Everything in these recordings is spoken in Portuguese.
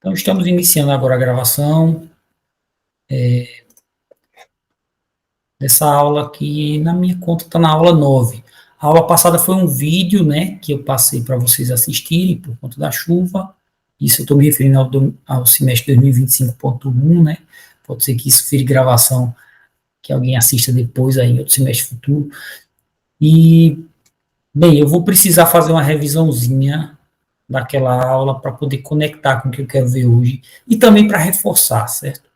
Então, estamos iniciando agora a gravação dessa aula que, na minha conta, está na aula 9. A aula passada foi um vídeo, né, que eu passei para vocês assistirem por conta da chuva. Isso eu estou me referindo ao semestre 2025.1, né? Pode ser que isso vire gravação que alguém assista depois aí, em outro semestre futuro. E, bem, eu vou precisar fazer uma revisãozinha daquela aula para poder conectar com o que eu quero ver hoje e também para reforçar, certo?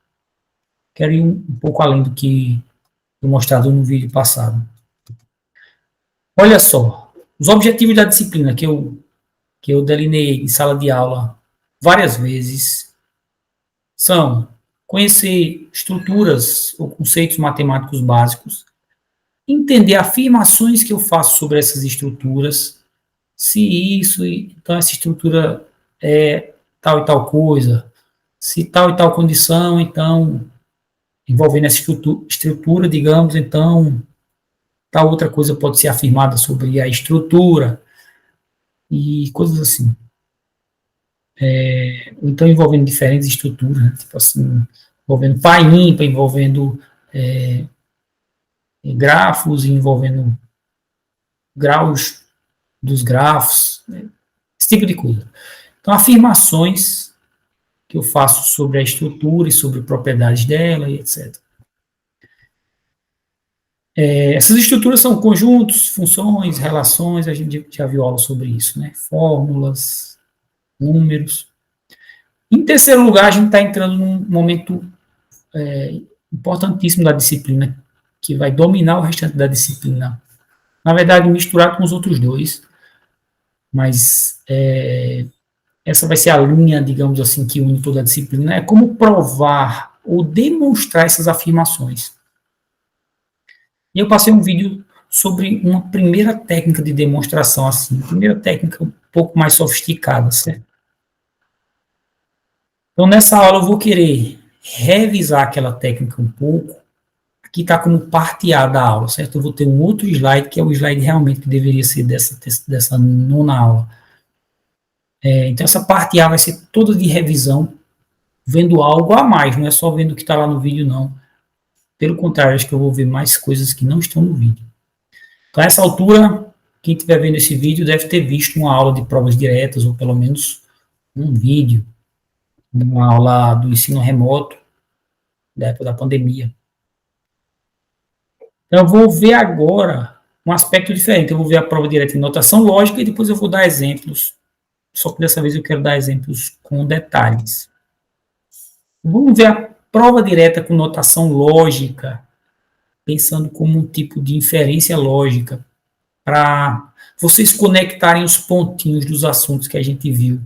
Quero ir um pouco além do que foi mostrado no vídeo passado. Olha só, os objetivos da disciplina que eu delineei em sala de aula várias vezes são conhecer estruturas ou conceitos matemáticos básicos, entender afirmações que eu faço sobre essas estruturas, se isso, então essa estrutura é tal e tal coisa, se tal e tal condição, então, envolvendo essa estrutura, digamos, então, tal outra coisa pode ser afirmada sobre a estrutura, e coisas assim. Então, envolvendo diferentes estruturas, né? Tipo assim, envolvendo pá ímpar, envolvendo grafos, envolvendo graus dos grafos, né? Esse tipo de coisa. Então, afirmações que eu faço sobre a estrutura e sobre propriedades dela e etc. Essas estruturas são conjuntos, funções, relações, a gente já viu aula sobre isso, né? Fórmulas, números. Em terceiro lugar, a gente está entrando num momento importantíssimo da disciplina, que vai dominar o restante da disciplina. Na verdade, misturado com os outros dois, mas essa vai ser a linha, digamos assim, que une toda a disciplina, é como provar ou demonstrar essas afirmações. E eu passei um vídeo sobre uma primeira técnica de demonstração, assim, primeira técnica um pouco mais sofisticada, certo? Então, nessa aula eu vou querer revisar aquela técnica um pouco, aqui está como parte A da aula, certo? Eu vou ter um outro slide, que é o slide realmente que deveria ser dessa nona aula. Então, essa parte A vai ser toda de revisão, vendo algo a mais, não é só vendo o que está lá no vídeo, não. Pelo contrário, acho que eu vou ver mais coisas que não estão no vídeo. Então, a essa altura, quem estiver vendo esse vídeo deve ter visto uma aula de provas diretas, ou pelo menos um vídeo, uma aula do ensino remoto, da época da pandemia. Então, eu vou ver agora um aspecto diferente. Eu vou ver a prova direta em notação lógica e depois eu vou dar exemplos. Só que dessa vez eu quero dar exemplos com detalhes. Vamos ver a prova direta com notação lógica, pensando como um tipo de inferência lógica, para vocês conectarem os pontinhos dos assuntos que a gente viu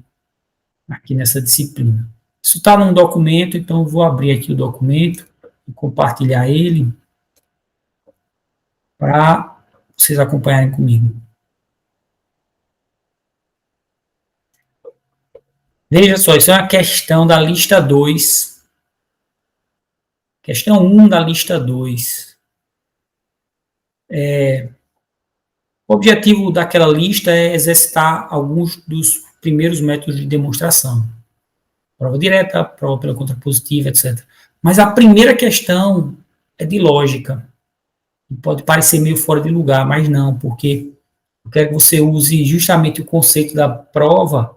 aqui nessa disciplina. Isso está num documento, então eu vou abrir aqui o documento e compartilhar ele para vocês acompanharem comigo. Veja só, isso é uma questão da lista 2. Questão 1 da lista 2. O objetivo daquela lista é exercitar alguns dos primeiros métodos de demonstração. Prova direta, prova pela contrapositiva, etc. Mas a primeira questão é de lógica. Pode parecer meio fora de lugar, mas não, porque eu quero que você use justamente o conceito da prova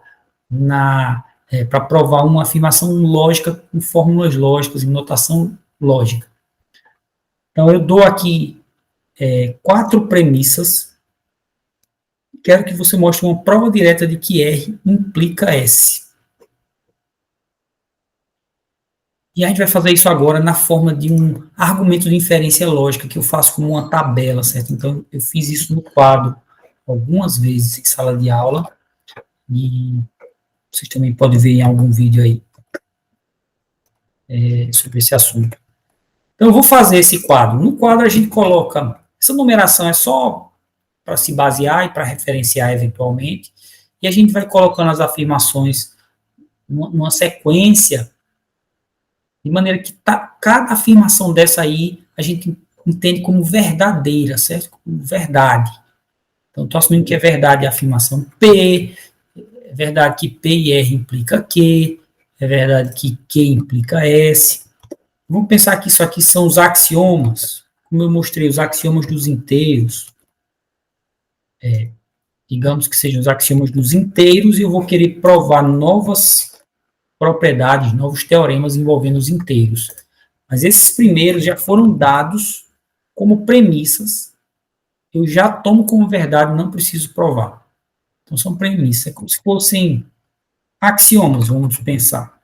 para provar uma afirmação lógica com fórmulas lógicas, em notação lógica. Então, eu dou aqui 4 premissas. Quero que você mostre uma prova direta de que R implica S. E a gente vai fazer isso agora na forma de um argumento de inferência lógica, que eu faço como uma tabela, certo? Então, eu fiz isso no quadro algumas vezes em sala de aula, e vocês também podem ver em algum vídeo aí sobre esse assunto. Então, eu vou fazer esse quadro. No quadro, a gente coloca... Essa numeração é só para se basear e para referenciar eventualmente, e a gente vai colocando as afirmações numa sequência, de maneira que cada afirmação dessa aí a gente entende como verdadeira, certo? Como verdade. Então, estou assumindo que é verdade a afirmação P, é verdade que P e R implica Q, é verdade que Q implica S. Vamos pensar que isso aqui são os axiomas, como eu mostrei, os axiomas dos inteiros. Digamos que sejam os axiomas dos inteiros, e eu vou querer provar novas propriedades, novos teoremas envolvendo os inteiros. Mas esses primeiros já foram dados como premissas, eu já tomo como verdade, não preciso provar. Então, são premissas, é como se fossem axiomas, vamos pensar.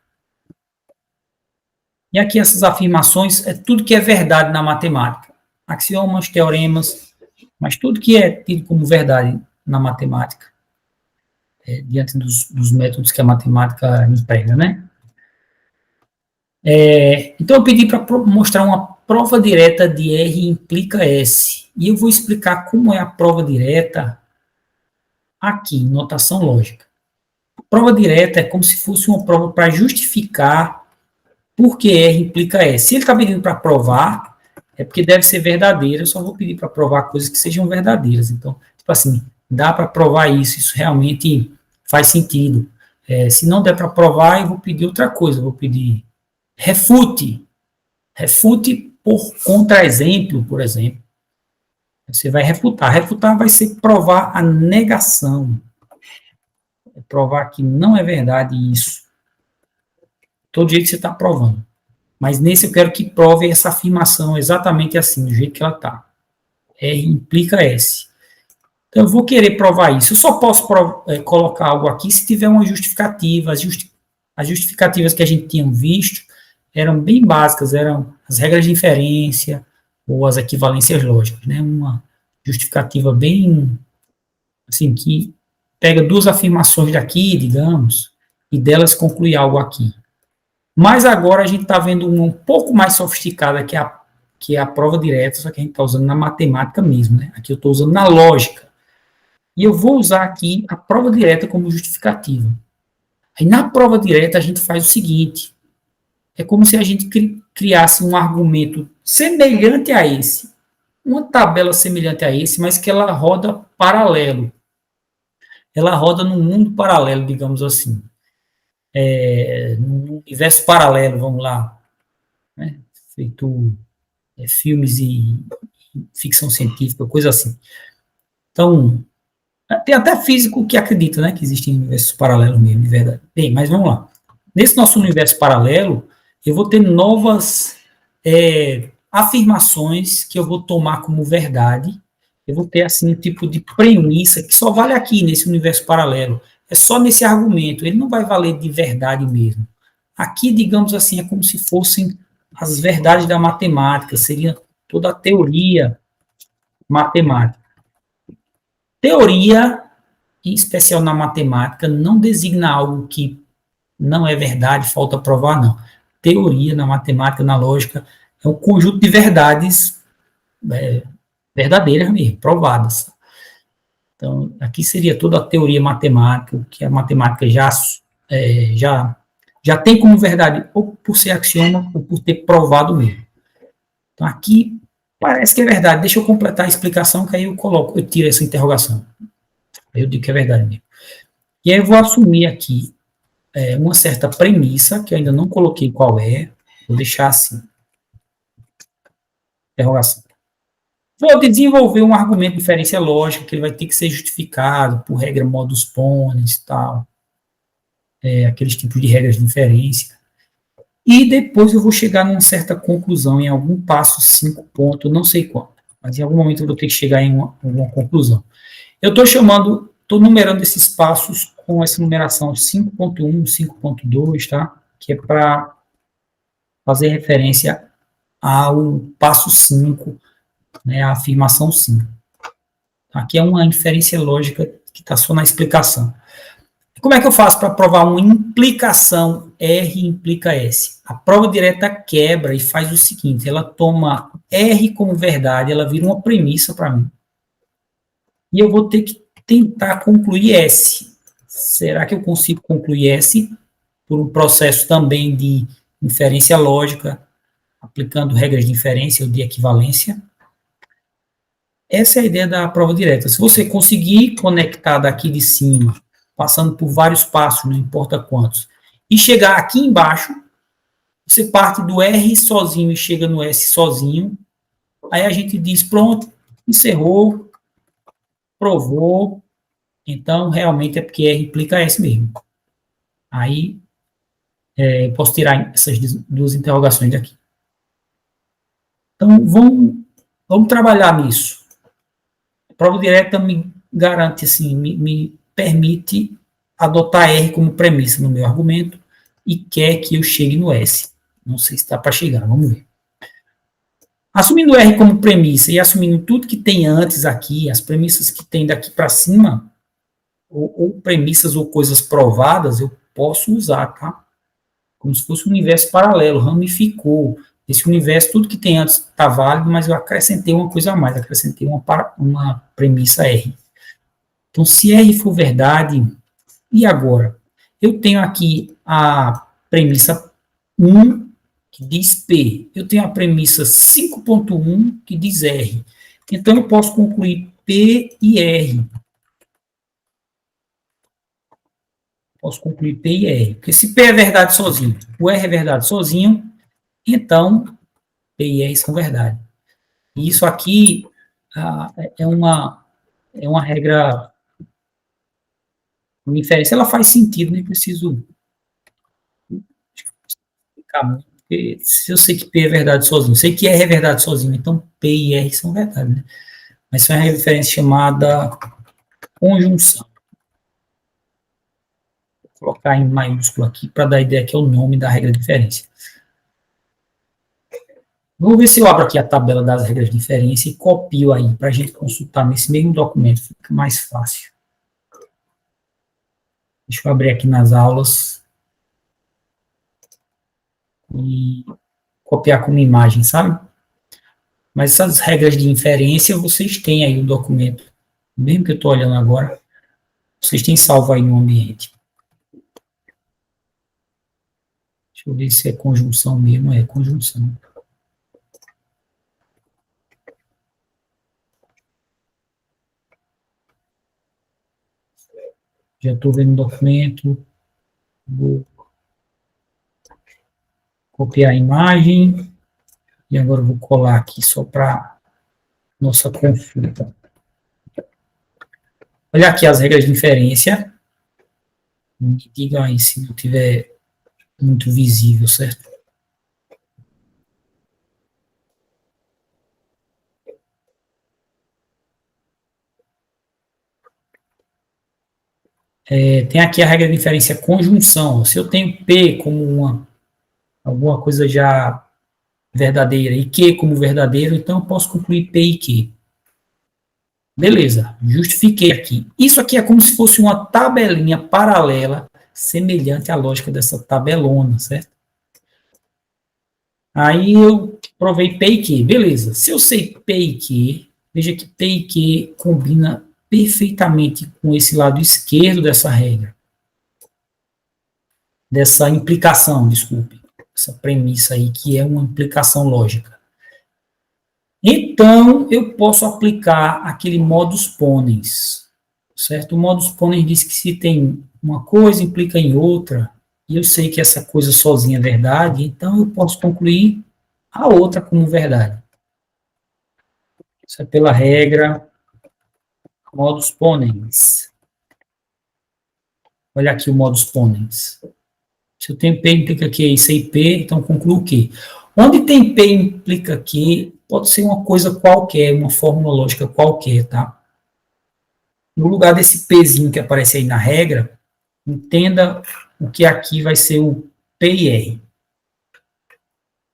E aqui essas afirmações é tudo que é verdade na matemática. Axiomas, teoremas, mas tudo que é tido como verdade na matemática, diante dos métodos que a matemática emprega, né? Então, eu pedi para mostrar uma prova direta de R implica S. E eu vou explicar como é a prova direta aqui, em notação lógica. A prova direta é como se fosse uma prova para justificar por que R implica S. Se ele está pedindo para provar, é porque deve ser verdadeiro. Eu só vou pedir para provar coisas que sejam verdadeiras. Então, tipo assim, dá para provar isso realmente faz sentido. Se não der para provar, eu vou pedir outra coisa. Eu vou pedir refute. Refute por contra-exemplo, por exemplo. Você vai refutar. Refutar vai ser provar a negação. É provar que não é verdade isso. Todo jeito você está provando. Mas nesse eu quero que prove essa afirmação exatamente assim, do jeito que ela está. R implica S. Então eu vou querer provar isso. Eu só posso colocar algo aqui se tiver uma justificativa. As justificativas que a gente tinha visto eram bem básicas, eram as regras de inferência ou as equivalências lógicas, né? Uma justificativa bem, assim, que pega duas afirmações daqui, digamos, e delas conclui algo aqui. Mas agora a gente está vendo uma um pouco mais sofisticada, que é a prova direta, só que a gente está usando na matemática mesmo, né? Aqui eu estou usando na lógica. E eu vou usar aqui a prova direta como justificativa. Aí na prova direta a gente faz o seguinte, é como se a gente criasse um argumento semelhante a esse, uma tabela semelhante a esse, mas que ela roda paralelo. Ela roda num mundo paralelo, digamos assim. Num universo paralelo, vamos lá. Né? Feito filmes e ficção científica, coisa assim. Então, tem até físico que acredita, né, que existem universos paralelos mesmo, de verdade. Bem, mas vamos lá. Nesse nosso universo paralelo, eu vou ter novas afirmações que eu vou tomar como verdade. Eu vou ter, assim, um tipo de premissa que só vale aqui, nesse universo paralelo. É só nesse argumento, ele não vai valer de verdade mesmo. Aqui, digamos assim, é como se fossem as verdades da matemática, seria toda a teoria matemática. Teoria, em especial na matemática, não designa algo que não é verdade, falta provar, não. Teoria na matemática, na lógica, é um conjunto de verdades verdadeiras mesmo, provadas. Então, aqui seria toda a teoria matemática, o que a matemática já tem como verdade, ou por ser axioma, ou por ter provado mesmo. Então, aqui parece que é verdade. Deixa eu completar a explicação, que aí eu tiro essa interrogação. Aí eu digo que é verdade mesmo. E aí eu vou assumir aqui uma certa premissa, que eu ainda não coloquei qual é, vou deixar assim. Interrogação. Vou desenvolver um argumento de inferência lógica, que ele vai ter que ser justificado por regra modus ponens e tal. Aqueles tipos de regras de inferência. E depois eu vou chegar numa certa conclusão, em algum passo 5 ponto, não sei quanto, mas em algum momento eu vou ter que chegar em uma conclusão. Eu estou numerando esses passos com essa numeração 5.1, 5.2, tá? Que é para fazer referência ao passo 5, né, a afirmação 5. Aqui é uma inferência lógica que está só na explicação. Como é que eu faço para provar uma implicação R implica S? A prova direta quebra e faz o seguinte, ela toma R como verdade, ela vira uma premissa para mim. E eu vou ter que tentar concluir S. Será que eu consigo concluir S por um processo também de inferência lógica, aplicando regras de inferência ou de equivalência? Essa é a ideia da prova direta. Se você conseguir conectar daqui de cima, passando por vários passos, não importa quantos, e chegar aqui embaixo, você parte do R sozinho e chega no S sozinho, aí a gente diz, pronto, encerrou, provou, então realmente é porque R implica S mesmo. Aí eu posso tirar essas duas interrogações daqui. Então, vamos trabalhar nisso. A prova direta me garante, assim, me permite adotar R como premissa no meu argumento e quer que eu chegue no S. Não sei se está para chegar, vamos ver. Assumindo R como premissa e assumindo tudo que tem antes aqui, as premissas que tem daqui para cima, ou premissas ou coisas provadas, eu posso usar, tá? Como se fosse um universo paralelo, ramificou. Esse universo, tudo que tem antes está válido, mas eu acrescentei uma coisa a mais, acrescentei uma premissa R. Então, se R for verdade, e agora? Eu tenho aqui a premissa 1, que diz P. Eu tenho a premissa 5.1, que diz R. Então, eu posso concluir P e R. Posso concluir P e R. Porque se P é verdade sozinho, o R é verdade sozinho, então P e R são verdade. E isso aqui é uma regra, uma inferência, ela faz sentido, nem preciso explicar muito, porque se eu sei que P é verdade sozinho, sei que R é verdade sozinho, então P e R são verdade, né? Mas isso é uma referência chamada conjunção. Vou colocar em maiúsculo aqui para dar a ideia que é o nome da regra de inferência. Vamos ver se eu abro aqui a tabela das regras de inferência e copio aí para a gente consultar nesse mesmo documento, fica mais fácil. Deixa eu abrir aqui nas aulas e copiar como imagem, sabe? Mas essas regras de inferência vocês têm aí o documento, mesmo que eu estou olhando agora, vocês têm salvo aí no ambiente. Deixa eu ver se é conjunção mesmo, é conjunção. Já estou vendo o documento, vou copiar a imagem, e agora vou colar aqui só para nossa consulta. Olha aqui as regras de inferência, me digam aí se não tiver muito visível, certo? Tem aqui a regra de inferência conjunção. Se eu tenho P como alguma coisa já verdadeira e Q como verdadeiro, então eu posso concluir P e Q. Beleza, justifiquei aqui. Isso aqui é como se fosse uma tabelinha paralela, semelhante à lógica dessa tabelona, certo? Aí eu provei P e Q. Beleza, se eu sei P e Q, veja que P e Q combina perfeitamente com esse lado esquerdo dessa regra. Dessa implicação, desculpe. Essa premissa aí, que é uma implicação lógica. Então, eu posso aplicar aquele modus ponens, certo? O modus ponens diz que se tem uma coisa, implica em outra, e eu sei que essa coisa sozinha é verdade, então eu posso concluir a outra como verdade. Isso é pela regra modus ponens. Olha aqui o modus ponens. Se eu tenho P, implica Q e sei P, então concluo Q. Onde tem P implica Q, pode ser uma coisa qualquer, uma fórmula lógica qualquer, tá? No lugar desse Pzinho que aparece aí na regra, entenda o que aqui vai ser o P e R.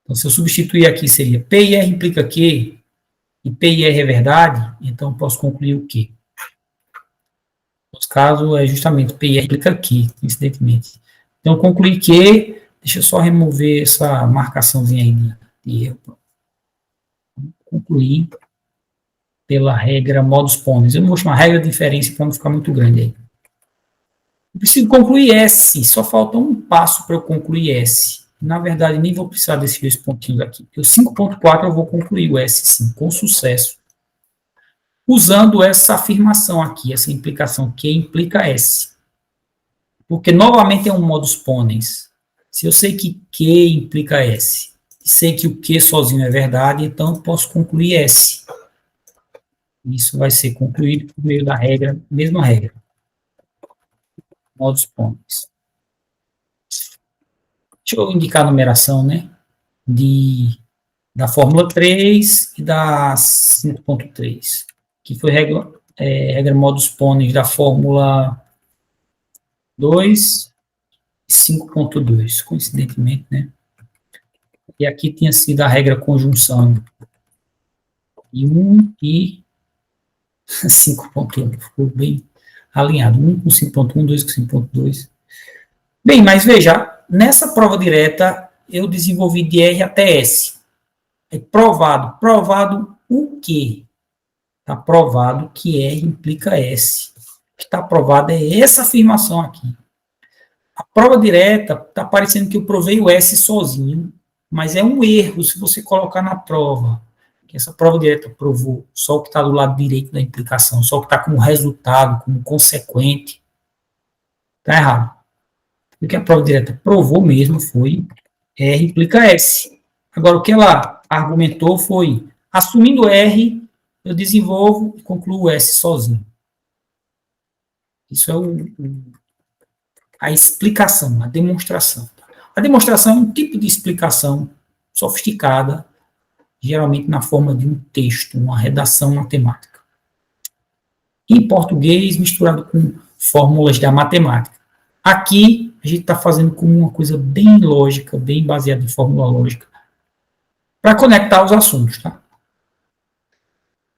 Então, se eu substituir aqui, seria P e R implica Q, e P e R é verdade, então eu posso concluir o Q. No caso, é justamente P e R implica Q, coincidentemente. Então, concluir que, deixa eu só remover essa marcaçãozinha aí de erro. Concluir pela regra modus ponens. Eu não vou chamar regra de inferência para não ficar muito grande aí. Eu preciso concluir S, só falta um passo para eu concluir S. Na verdade, nem vou precisar desses dois pontinhos aqui. O 5.4 eu vou concluir o S, sim, com sucesso. Usando essa afirmação aqui, essa implicação, que implica S. Porque, novamente, é um modus ponens. Se eu sei que Q implica S, e sei que o Q sozinho é verdade, então eu posso concluir S. Isso vai ser concluído por meio da regra, mesma regra. Modus ponens. Deixa eu indicar a numeração, né? Da fórmula 3 e da 5.3, que foi regra modus ponens da fórmula 2 e 5.2, coincidentemente, né? E aqui tinha sido a regra conjunção de 1 e 5.1, ficou bem alinhado, 1 com 5.1, 2 com 5.2. Bem, mas veja, nessa prova direta eu desenvolvi de R até S. É provado. Provado o quê? Está provado que R implica S. O que está provado é essa afirmação aqui. A prova direta está parecendo que eu provei o S sozinho, mas é um erro se você colocar na prova. Que essa prova direta provou só o que está do lado direito da implicação, só o que está como resultado, como consequente. Está errado. O que a prova direta provou mesmo foi R implica S. Agora, o que ela argumentou foi, assumindo R, eu desenvolvo e concluo S sozinho. Isso é a explicação, a demonstração. A demonstração é um tipo de explicação sofisticada, geralmente na forma de um texto, uma redação matemática. Em português, misturado com fórmulas da matemática. Aqui, a gente está fazendo como uma coisa bem lógica, bem baseada em fórmula lógica, para conectar os assuntos, tá?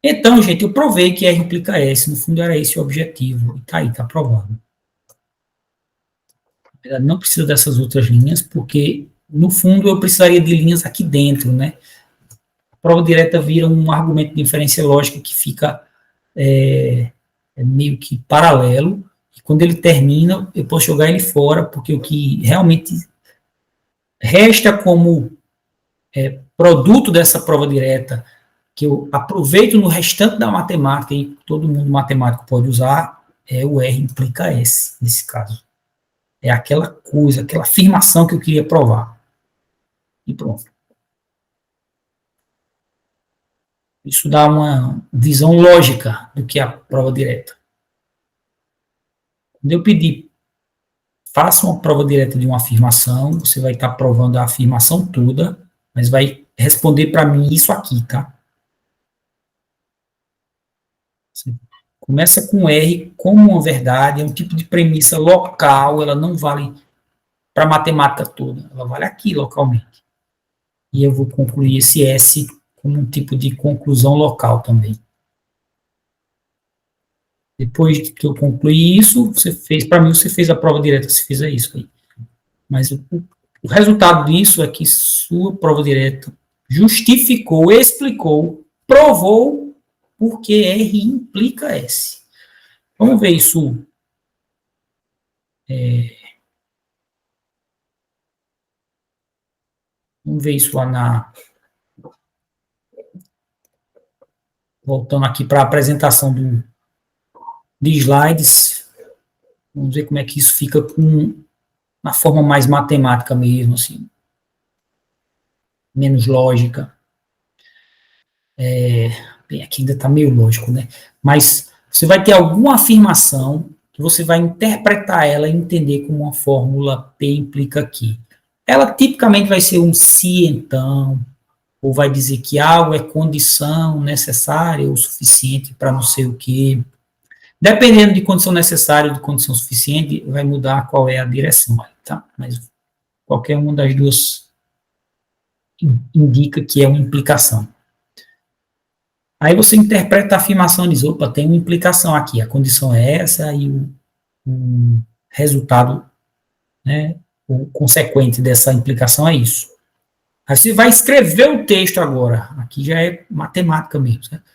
Então, gente, eu provei que R implica S, no fundo era esse o objetivo, e tá aí, tá provado. Não precisa dessas outras linhas, porque, no fundo, eu precisaria de linhas aqui dentro, né? A prova direta vira um argumento de inferência lógica que fica meio que paralelo, e quando ele termina, eu posso jogar ele fora, porque o que realmente resta como produto dessa prova direta, que eu aproveito no restante da matemática, e todo mundo matemático pode usar, é o R implica S, nesse caso. É aquela coisa, aquela afirmação que eu queria provar. E pronto. Isso dá uma visão lógica do que é a prova direta. Quando eu pedir, faça uma prova direta de uma afirmação, você vai estar provando a afirmação toda, mas vai responder para mim isso aqui, tá? Você começa com R como uma verdade, é um tipo de premissa local, ela não vale para a matemática toda, ela vale aqui localmente. E eu vou concluir esse S como um tipo de conclusão local também. Depois que eu concluí isso, você fez, para mim, você fez a prova direta, se fizer isso aí. Mas o resultado disso é que sua prova direta justificou, explicou, provou porque R implica S. Vamos ver isso. Vamos ver isso lá na. Voltando aqui para a apresentação de slides. Vamos ver como é que isso fica na forma mais matemática mesmo, assim. Menos lógica. Bem, aqui ainda está meio lógico, né? Mas você vai ter alguma afirmação que você vai interpretar ela e entender como uma fórmula P implica aqui. Ela tipicamente vai ser um se então, ou vai dizer que algo é condição necessária ou suficiente para não sei o quê. Dependendo de condição necessária ou de condição suficiente, vai mudar qual é a direção, tá? Mas qualquer uma das duas indica que é uma implicação. Aí você interpreta a afirmação e diz, opa, tem uma implicação aqui, a condição é essa e o resultado, né, o consequente dessa implicação é isso. Aí você vai escrever o texto agora, aqui já é matemática mesmo, certo?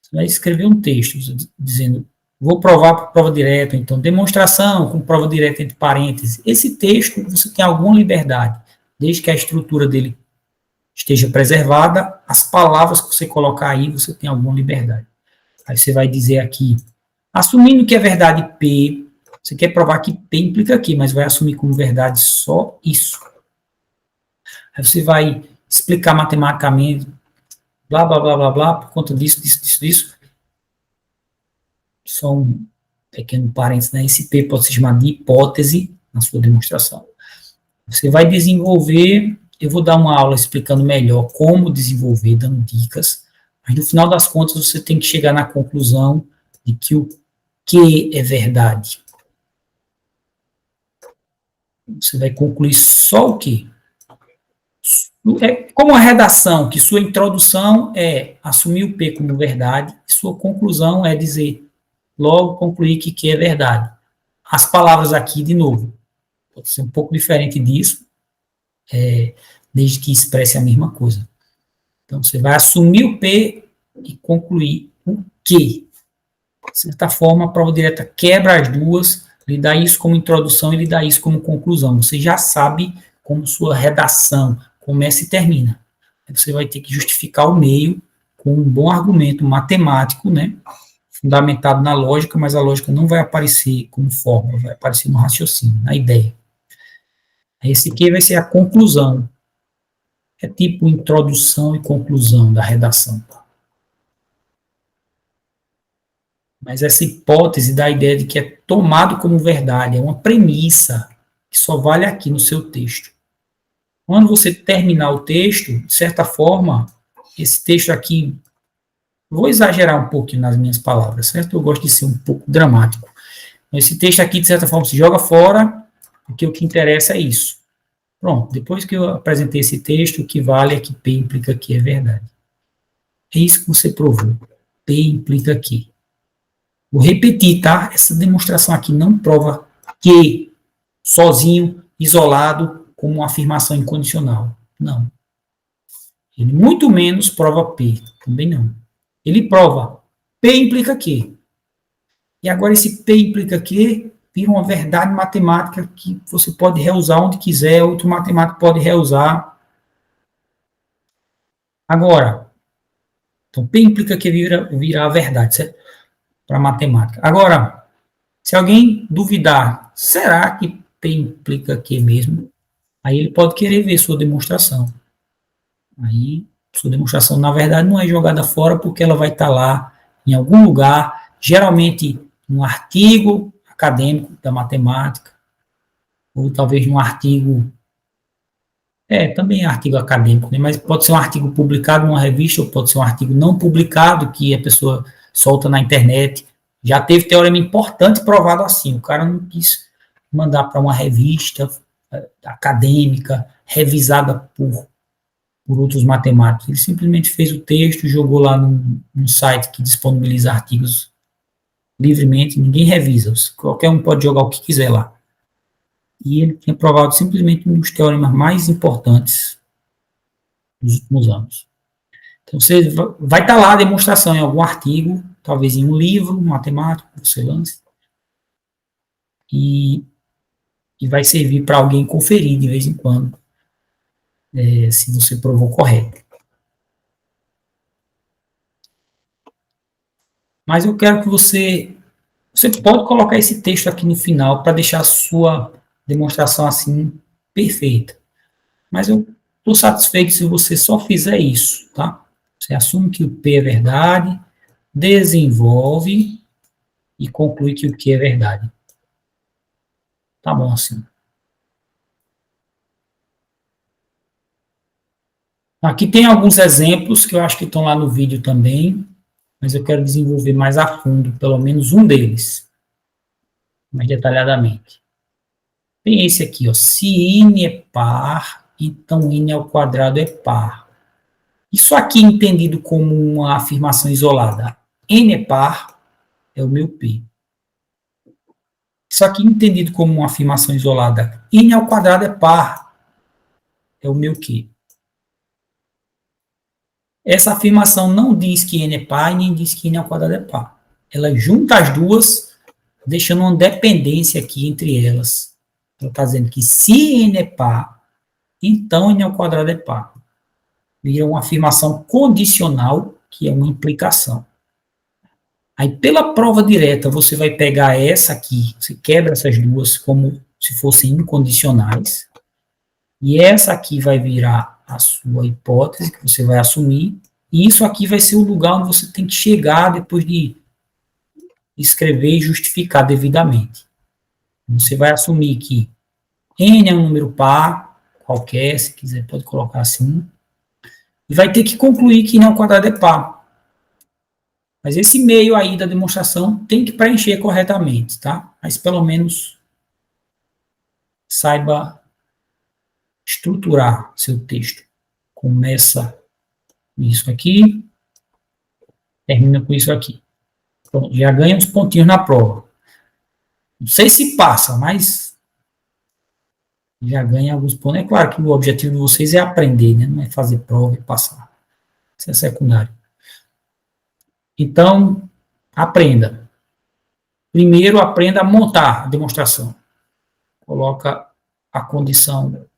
Você vai escrever um texto dizendo, vou provar por prova direta, então demonstração com prova direta entre parênteses. Esse texto você tem alguma liberdade, desde que a estrutura dele esteja preservada, as palavras que você colocar aí, você tem alguma liberdade. Aí você vai dizer aqui, assumindo que é verdade P, Você quer provar que P implica Q, mas vai assumir como verdade só isso. Aí você vai explicar matematicamente, blá, blá, blá, blá, blá, por conta disso. Só um pequeno parênteses, né? Esse P pode ser chamado de hipótese na sua demonstração. Você vai desenvolver, eu vou dar uma aula explicando melhor como desenvolver, dando dicas, mas no final das contas você tem que chegar na conclusão de que o que é verdade. Você vai concluir só o que? É como a redação, que sua introdução é assumir o P como verdade, e sua conclusão é dizer, logo concluir que Q é verdade. As palavras aqui, de novo, pode ser um pouco diferente disso, desde que expresse a mesma coisa. Então, você vai assumir o P e concluir o Q. De certa forma, a prova direta quebra as duas, lhe dá isso como introdução e lhe dá isso como conclusão. Você já sabe como sua redação começa e termina. Você vai ter que justificar o meio com um bom argumento matemático, né, fundamentado na lógica, mas a lógica não vai aparecer como fórmula, vai aparecer no raciocínio, na ideia. Esse aqui vai ser a conclusão. É tipo introdução e conclusão da redação. Mas essa hipótese dá a ideia de que é tomado como verdade, é uma premissa que só vale aqui no seu texto. Quando você terminar o texto, de certa forma, esse texto aqui, vou exagerar um pouquinho nas minhas palavras, certo? Eu gosto de ser um pouco dramático. Esse texto aqui, de certa forma, se joga fora, porque o que interessa é isso. Pronto, depois que eu apresentei esse texto, o que vale é que P implica que é verdade. É isso que você provou. P implica que. Vou repetir, tá? Essa demonstração aqui não prova que sozinho, isolado, como uma afirmação incondicional. Não. Ele muito menos prova P. Também não. Ele prova P implica que. E agora esse P implica que vira uma verdade matemática que você pode reusar onde quiser, outro matemático pode reusar. Agora, então P implica que vira a verdade, certo? Para matemática. Agora, se alguém duvidar, será que P implica que mesmo? Aí ele pode querer ver sua demonstração. Aí, sua demonstração, na verdade, não é jogada fora porque ela vai estar lá em algum lugar, geralmente num artigo acadêmico da matemática, ou talvez num artigo, também é artigo acadêmico, né? Mas pode ser um artigo publicado numa revista, ou pode ser um artigo não publicado, que a pessoa solta na internet. Já teve teorema importante provado assim, o cara não quis mandar para uma revista acadêmica, revisada por outros matemáticos. Ele simplesmente fez o texto, jogou lá num site que disponibiliza artigos livremente, ninguém revisa, qualquer um pode jogar o que quiser lá. E ele tinha provado simplesmente um dos teoremas mais importantes dos últimos anos. Então, você vai estar lá a demonstração em algum artigo, talvez em um livro matemático, você lance, e vai servir para alguém conferir de vez em quando, se você provou correto. Mas eu quero que você pode colocar esse texto aqui no final para deixar a sua demonstração assim perfeita. Mas eu estou satisfeito se você só fizer isso, tá? Você assume que o P é verdade, desenvolve e conclui que o Q é verdade. Tá bom assim. Aqui tem alguns exemplos que eu acho que estão lá no vídeo também, mas eu quero desenvolver mais a fundo, pelo menos um deles, mais detalhadamente. Tem esse aqui, ó. Se n é par, então n ao quadrado é par. Isso aqui entendido como uma afirmação isolada. N é par, é o meu P. Isso aqui entendido como uma afirmação isolada. N ao quadrado é par, é o meu Q. Essa afirmação não diz que n é par e nem diz que n ao quadrado é par. Ela junta as duas, deixando uma dependência aqui entre elas. Ela está dizendo que se n é par, então n ao quadrado é par. Vira uma afirmação condicional, que é uma implicação. Aí, pela prova direta, você vai pegar essa aqui, você quebra essas duas como se fossem incondicionais, e essa aqui vai virar a sua hipótese, que você vai assumir, e isso aqui vai ser o lugar onde você tem que chegar depois de escrever e justificar devidamente. Você vai assumir que n é um número par, qualquer, se quiser pode colocar assim, e vai ter que concluir que n ao quadrado é par. Mas esse meio aí da demonstração tem que preencher corretamente, tá? Mas pelo menos saiba estruturar seu texto. Começa isso aqui, termina com isso aqui. Pronto, já ganha uns pontinhos na prova. Não sei se passa, mas já ganha alguns pontos. É claro que o objetivo de vocês é aprender, né? Não é fazer prova e passar. Isso é secundário. Então, aprenda. Primeiro, aprenda a montar a demonstração. Coloca a condição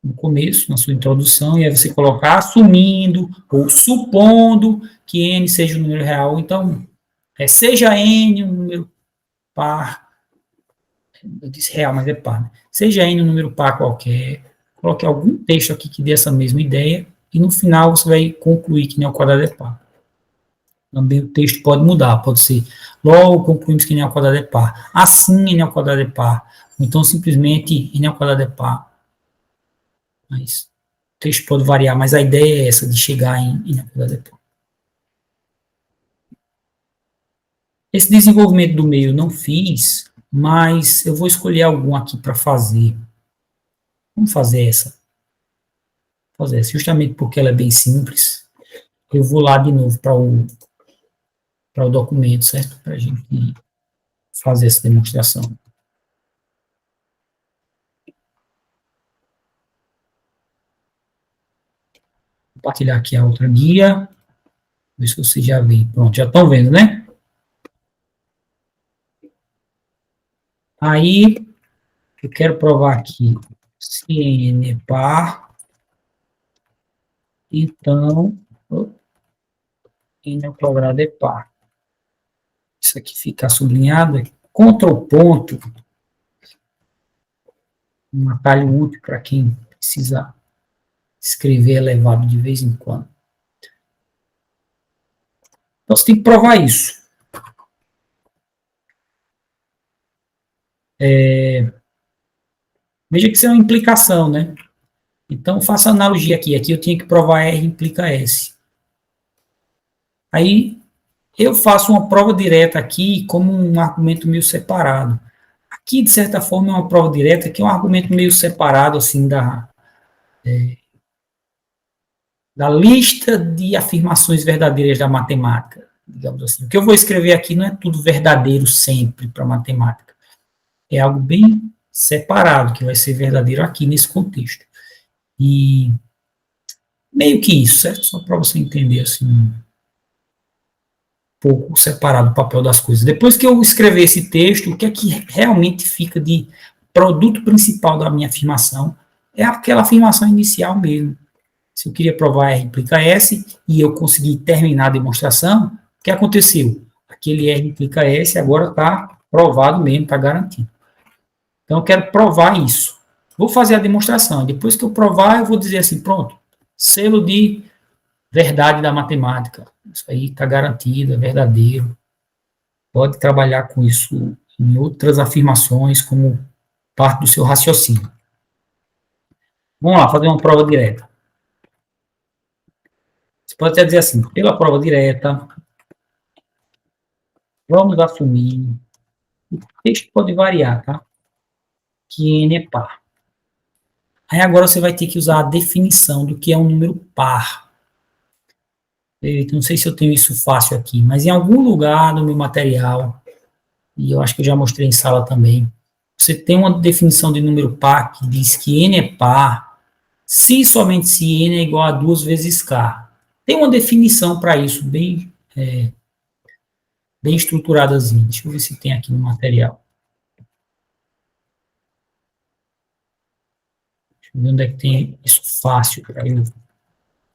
no começo, na sua introdução, e aí você colocar assumindo ou supondo que n seja um número real. Então, seja n um número par, eu disse real, mas é par, né? Seja n um número par qualquer, coloque algum texto aqui que dê essa mesma ideia, e no final você vai concluir que n ao quadrado é par. Também o texto pode mudar, pode ser logo concluímos que n ao quadrado é par, assim n ao quadrado é par, ou então simplesmente n ao quadrado é par. Mas o texto pode variar, mas a ideia é essa, de chegar em n ao quadrado é par. Esse desenvolvimento do meio eu não fiz, mas eu vou escolher algum aqui para fazer. Vamos fazer essa. Fazer essa, justamente porque ela é bem simples. Eu vou lá de novo para o documento, certo? Para a gente fazer essa demonstração. Vou compartilhar aqui a outra guia. Ver se vocês já viram. Pronto, já estão vendo, né? Aí, eu quero provar aqui se n é par, então, n ao quadrado é par. Isso aqui fica sublinhado. Ctrl ponto, um atalho útil para quem precisa escrever elevado de vez em quando. Então, você tem que provar isso. Veja que isso é uma implicação, né? Então, faça analogia aqui. Aqui eu tinha que provar R implica S. Aí, eu faço uma prova direta aqui como um argumento meio separado. Aqui, de certa forma, é uma prova direta que é um argumento meio separado, assim, da lista de afirmações verdadeiras da matemática, digamos assim. O que eu vou escrever aqui não é tudo verdadeiro sempre para matemática. É algo bem separado, que vai ser verdadeiro aqui nesse contexto. E meio que isso, certo? Só para você entender, assim, um pouco separado o papel das coisas. Depois que eu escrever esse texto, o que é que realmente fica de produto principal da minha afirmação é aquela afirmação inicial mesmo. Se eu queria provar R implica S e eu consegui terminar a demonstração, o que aconteceu? Aquele R implica S agora está provado mesmo, está garantido. Então, eu quero provar isso. Vou fazer a demonstração. Depois que eu provar, eu vou dizer assim, pronto, selo de verdade da matemática. Isso aí está garantido, é verdadeiro. Pode trabalhar com isso em outras afirmações como parte do seu raciocínio. Vamos lá, fazer uma prova direta. Você pode até dizer assim, pela prova direta, vamos assumir, o texto pode variar, tá? Que n é par. Aí agora você vai ter que usar a definição do que é um número par. Não sei se eu tenho isso fácil aqui, mas em algum lugar no meu material, e eu acho que eu já mostrei em sala também, você tem uma definição de número par que diz que n é par se somente se n é igual a 2 vezes k. Tem uma definição para isso, bem estruturadazinha. Deixa eu ver se tem aqui no material. Deixa eu ver onde é que tem isso fácil para eu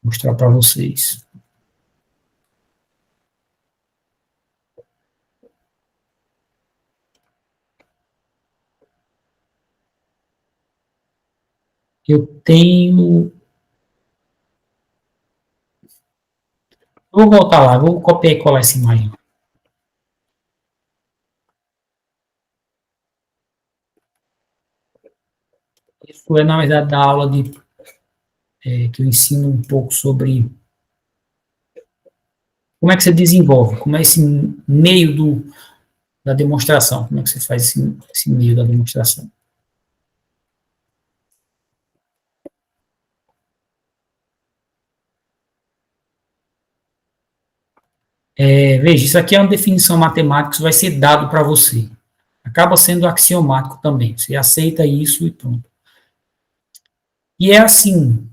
mostrar para vocês. Eu tenho... Vou voltar lá, vou copiar e colar essa imagem. Isso é, na verdade, da aula que eu ensino um pouco sobre como é que você desenvolve, como é esse meio da demonstração, como é que você faz esse meio da demonstração. Veja, isso aqui é uma definição matemática, isso vai ser dado para você. Acaba sendo axiomático também. Você aceita isso e pronto. E é assim,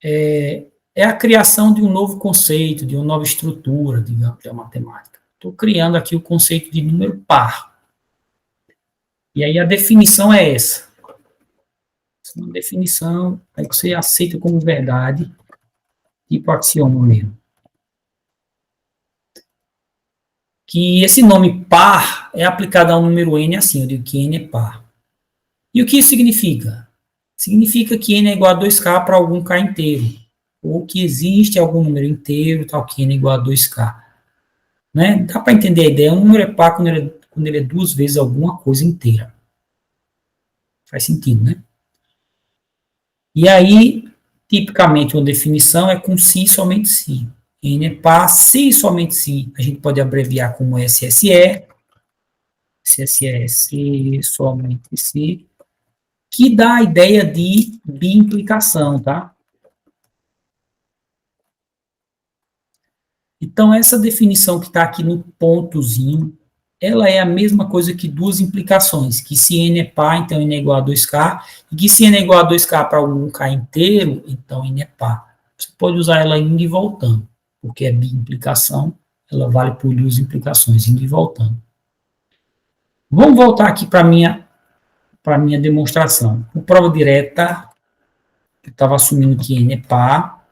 é a criação de um novo conceito, de uma nova estrutura, digamos, da matemática. Estou criando aqui o conceito de número par. E aí a definição é essa. Essa é uma definição aí que você aceita como verdade, tipo axioma mesmo. Que esse nome par é aplicado ao número n assim, eu digo que n é par. E o que isso significa? Significa que n é igual a 2k para algum k inteiro, ou que existe algum número inteiro, tal que n é igual a 2k. Né? Dá para entender a ideia? Um número é par quando ele é duas vezes alguma coisa inteira. Faz sentido, né? E aí, tipicamente, uma definição é com si e somente si. N é par, se e somente se, a gente pode abreviar como SSE, SSE, se, somente se, que dá a ideia de biimplicação, tá? Então, essa definição que está aqui no pontozinho, ela é a mesma coisa que duas implicações, que se n é par, então n é igual a 2k, e que se n é igual a 2k para algum k inteiro, então n é par. Você pode usar ela indo e voltando, porque é biimplicação, ela vale por duas implicações, indo e voltando. Vamos voltar aqui para a minha demonstração. Com prova direta, eu estava assumindo que n é par.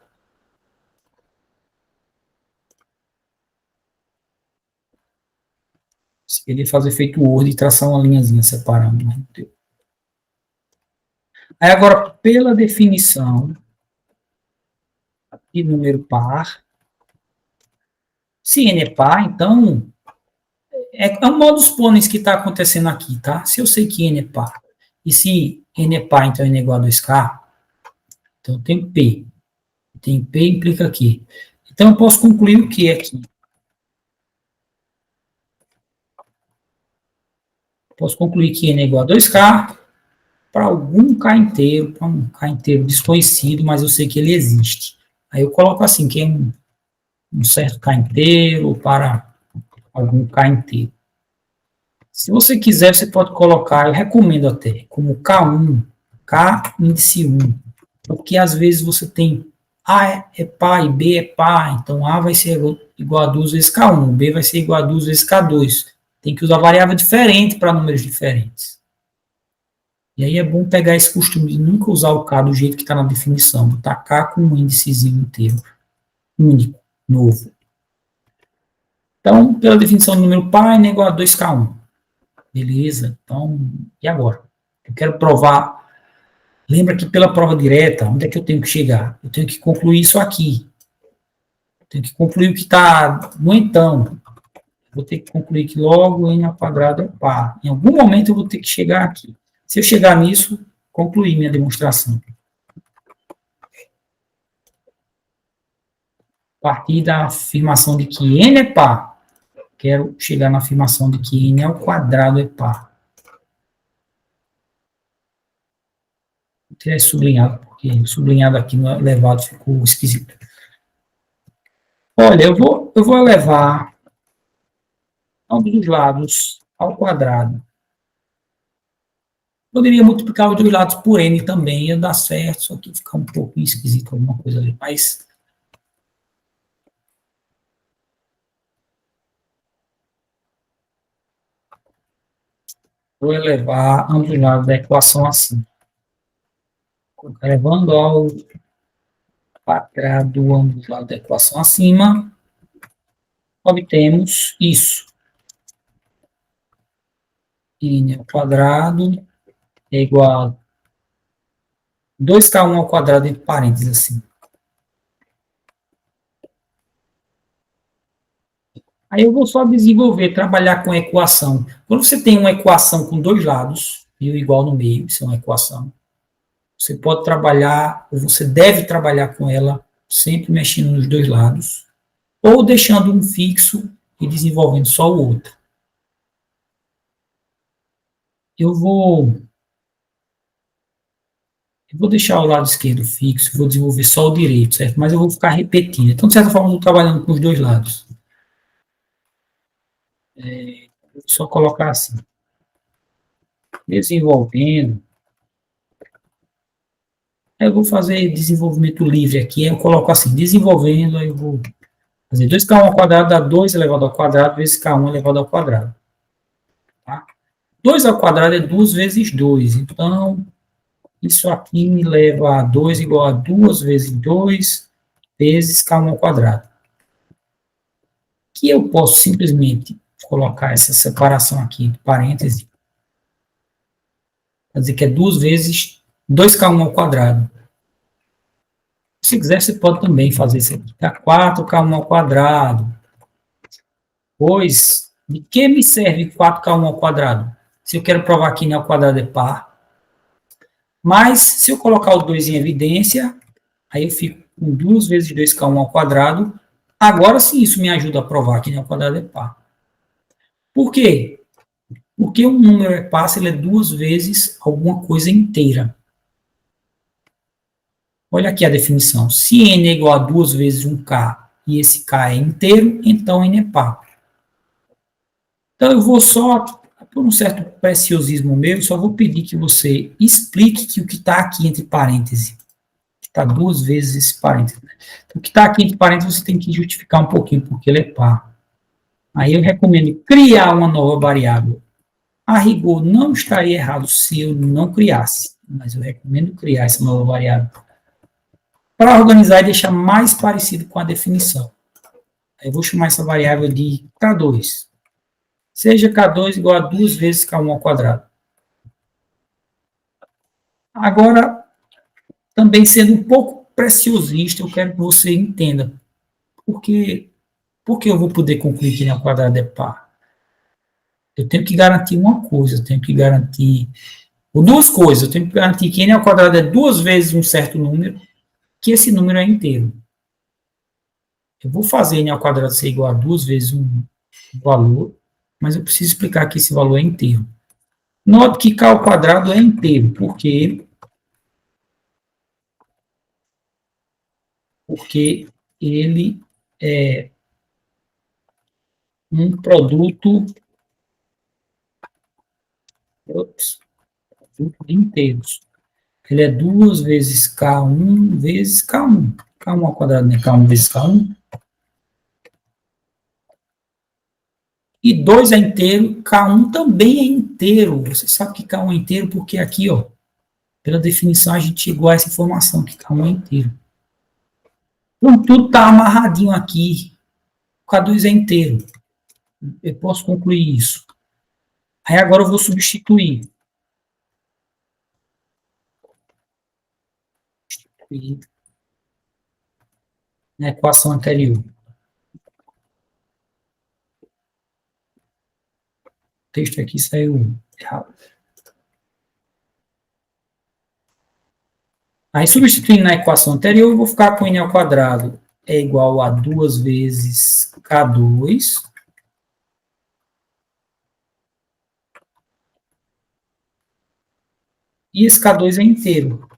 Se ele fazer feito Word e traçar uma linhazinha separando. Né? Aí agora, pela definição de número par, se n é par, então é um modus ponens que está acontecendo aqui, tá? Se eu sei que n é par, e se n é par, então n é igual a 2k, então eu tenho p. Tem p implica aqui. Então eu posso concluir o que aqui? Posso concluir que n é igual a 2k para algum k inteiro, para um k inteiro desconhecido, mas eu sei que ele existe. Aí eu coloco assim, que é um certo k inteiro para algum k inteiro. Se você quiser, você pode colocar, eu recomendo até, como K1, K índice 1, porque às vezes você tem A é par e B é par, então A vai ser igual a 2 vezes K1, B vai ser igual a 2 vezes K2. Tem que usar variável diferente para números diferentes. E aí é bom pegar esse costume de nunca usar o K do jeito que está na definição, botar K com um índicezinho inteiro, único, novo. Então, pela definição do número par, é igual a 2K1. Beleza? Então, e agora? Eu quero provar. Lembra que pela prova direta, onde é que eu tenho que chegar? Eu tenho que concluir isso aqui. Eu tenho que concluir o que está no então. Vou ter que concluir que logo n ao quadrado é par. Em algum momento eu vou ter que chegar aqui. Se eu chegar nisso, concluir minha demonstração. A partir da afirmação de que n é par, quero chegar na afirmação de que n ao quadrado é par. Vou ter sublinhado, porque o sublinhado aqui no elevado ficou esquisito. Olha, eu vou elevar ambos os lados ao quadrado. Poderia multiplicar os dois lados por n também, ia dar certo, só que fica um pouco esquisito alguma coisa ali, mas vou elevar ambos os lados da equação assim. Elevando ao quadrado ambos os lados da equação acima, obtemos isso. N ao quadrado é igual 2k1 ao quadrado entre parênteses, assim. Aí eu vou só desenvolver, trabalhar com equação. Quando você tem uma equação com dois lados, e o igual no meio, isso é uma equação, você pode trabalhar, ou você deve trabalhar com ela, sempre mexendo nos dois lados, ou deixando um fixo e desenvolvendo só o outro. Eu vou deixar o lado esquerdo fixo, vou desenvolver só o direito, certo? Mas eu vou ficar repetindo. Então, de certa forma, eu estou trabalhando com os dois lados. Vou só colocar assim, desenvolvendo. Aí eu vou fazer desenvolvimento livre aqui, aí eu coloco assim, desenvolvendo, aí eu vou fazer 2k1 ao quadrado dá 2 elevado ao quadrado vezes k1 elevado ao quadrado. Tá? 2 ao quadrado é 2 vezes 2, então isso aqui me leva a 2 igual a 2 vezes 2 vezes k1 ao quadrado. Que eu posso simplesmente colocar essa separação aqui, de parêntese, quer dizer que é 2 vezes 2k1 ao quadrado. Se quiser, você pode também fazer isso aqui, tá? 4k1 ao quadrado. Pois, de que me serve 4k1 ao quadrado? Se eu quero provar que n ao quadrado é par. Mas, se eu colocar o 2 em evidência, aí eu fico com 2 vezes 2k1 ao quadrado. Agora sim, isso me ajuda a provar que n ao quadrado é par. Por quê? Porque um número é par se ele é 2 vezes alguma coisa inteira. Olha aqui a definição. Se n é igual a 2 vezes 1k e esse k é inteiro, então n é par. Então eu vou só, por um certo preciosismo meu, só vou pedir que você explique que o que está aqui entre parênteses, que está 2 vezes esse parênteses. Então, o que está aqui entre parênteses você tem que justificar um pouquinho, porque ele é par. Aí eu recomendo criar uma nova variável. A rigor, não estaria errado se eu não criasse, mas eu recomendo criar essa nova variável para organizar e deixar mais parecido com a definição. Aí eu vou chamar essa variável de K2. Seja K2 igual a 2 vezes K1 ao quadrado. Agora, também sendo um pouco preciosista, eu quero que você entenda por que eu vou poder concluir que n ao quadrado é par. Eu tenho que garantir uma coisa, eu tenho que garantir duas coisas. Eu tenho que garantir que n ao quadrado é 2 vezes um certo número, que esse número é inteiro. Eu vou fazer n ao quadrado ser igual a 2 vezes um valor, mas eu preciso explicar que esse valor é inteiro. Note que k ao quadrado é inteiro, porque ele é um produto de inteiros. Ele é 2 vezes K1 vezes K1. K1 ao quadrado não é K1 vezes K1. E 2 é inteiro, K1 também é inteiro. Você sabe que K1 é inteiro porque aqui, ó, pela definição, a gente chegou a essa informação, que K1 é inteiro. Então, tudo está amarradinho aqui. K2 é inteiro. Eu posso concluir isso. Aí agora eu vou substituir. Na equação anterior. O texto aqui saiu errado. Aí, substituindo na equação anterior, eu vou ficar com n ao quadrado é igual a 2 vezes K2. E esse K2 é inteiro.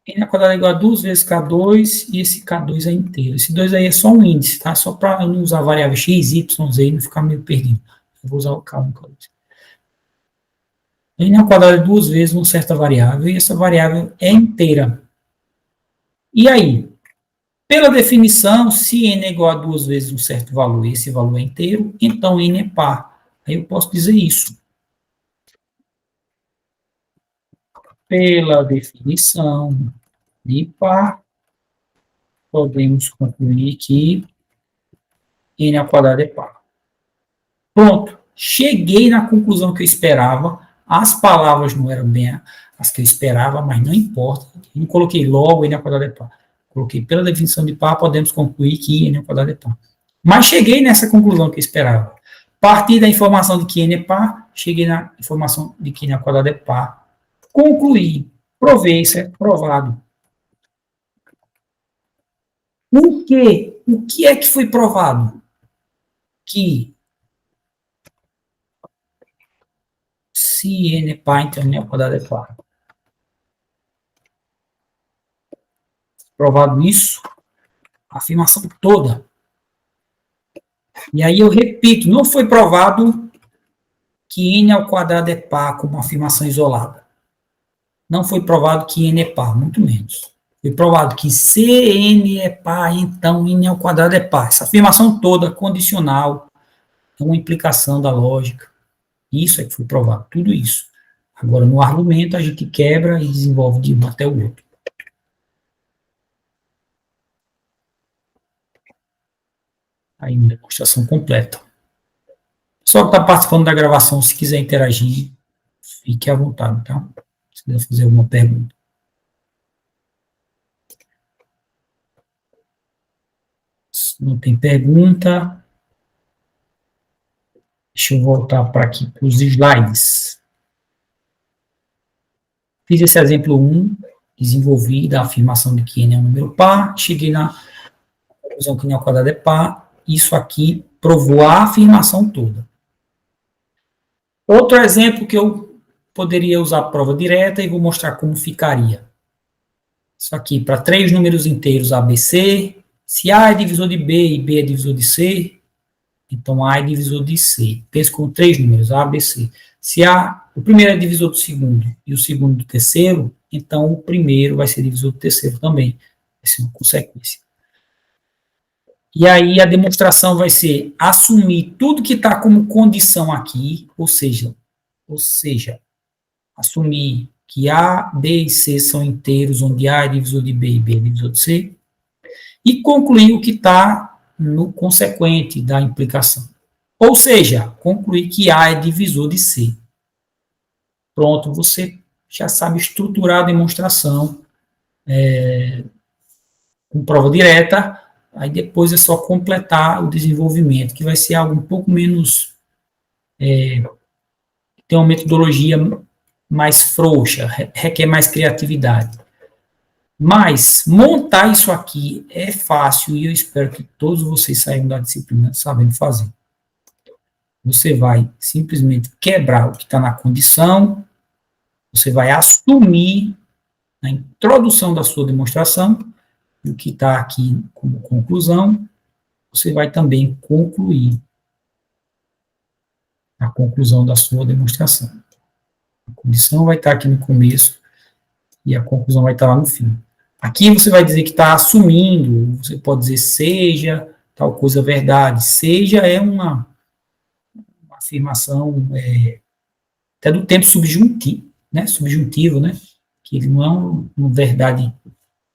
N ao quadrado é igual a 2 vezes K2 e esse K2 é inteiro. Esse 2 aí é só um índice, tá? Só para eu não usar a variável x, y, z e não ficar meio perdido. Eu vou usar o K1, K2. N ao quadrado é 2 vezes uma certa variável e essa variável é inteira. E aí? Pela definição, se n é igual a 2 vezes um certo valor e esse valor é inteiro, então n é par. Aí eu posso dizer isso. Pela definição de par, podemos concluir que n ao quadrado é par. Pronto. Cheguei na conclusão que eu esperava. As palavras não eram bem as que eu esperava, mas não importa. Não coloquei logo n ao quadrado é par. Coloquei pela definição de par, podemos concluir que n ao quadrado é par. Mas cheguei nessa conclusão que eu esperava. Parti da informação de que n é par, cheguei na informação de que n ao quadrado é par. Concluí. Provei, isso é provado. O quê? O que é que foi provado? Que se n é par, então n ao quadrado é par. Provado isso, a afirmação toda. E aí eu repito, não foi provado que n ao quadrado é par como uma afirmação isolada. Não foi provado que n é par, muito menos. Foi provado que se n é par, então n ao quadrado é par. Essa afirmação toda, condicional, é uma implicação da lógica. Isso é que foi provado, tudo isso. Agora, no argumento, a gente quebra e desenvolve de um até o outro. Aí, uma demonstração completa. Só que está participando da gravação, se quiser interagir, fique à vontade, tá? Se quiser fazer alguma pergunta. Se não tem pergunta, deixa eu voltar para aqui, para os slides. Fiz esse exemplo 1, desenvolvi da afirmação de que n é um número par, cheguei na conclusão que n ao quadrado é par, isso aqui provou a afirmação toda. Outro exemplo que eu poderia usar a prova direta e vou mostrar como ficaria. Isso aqui, para 3 números inteiros ABC, se A é divisor de B e B é divisor de C, então A é divisor de C. Pense com 3 números, A, B, C. Se o primeiro é divisor do segundo e o segundo do terceiro, então o primeiro vai ser divisor do terceiro também. Vai ser uma consequência. E aí a demonstração vai ser assumir tudo que está como condição aqui, ou seja, assumir que A, B e C são inteiros, onde A é divisor de B e B é divisor de C, e concluir o que está no consequente da implicação. Ou seja, concluir que A é divisor de C. Pronto, você já sabe estruturar a demonstração com prova direta, aí depois é só completar o desenvolvimento, que vai ser algo um pouco menos... tem uma metodologia mais frouxa, requer mais criatividade. Mas montar isso aqui é fácil e eu espero que todos vocês saiam da disciplina sabendo fazer. Você vai simplesmente quebrar o que está na condição, você vai assumir na introdução da sua demonstração, o que está aqui como conclusão, você vai também concluir a conclusão da sua demonstração. A condição vai estar aqui no começo e a conclusão vai estar lá no fim. Aqui você vai dizer que está assumindo, você pode dizer seja tal coisa verdade. Seja é uma afirmação até do tempo subjuntivo, né? Que ele não é uma verdade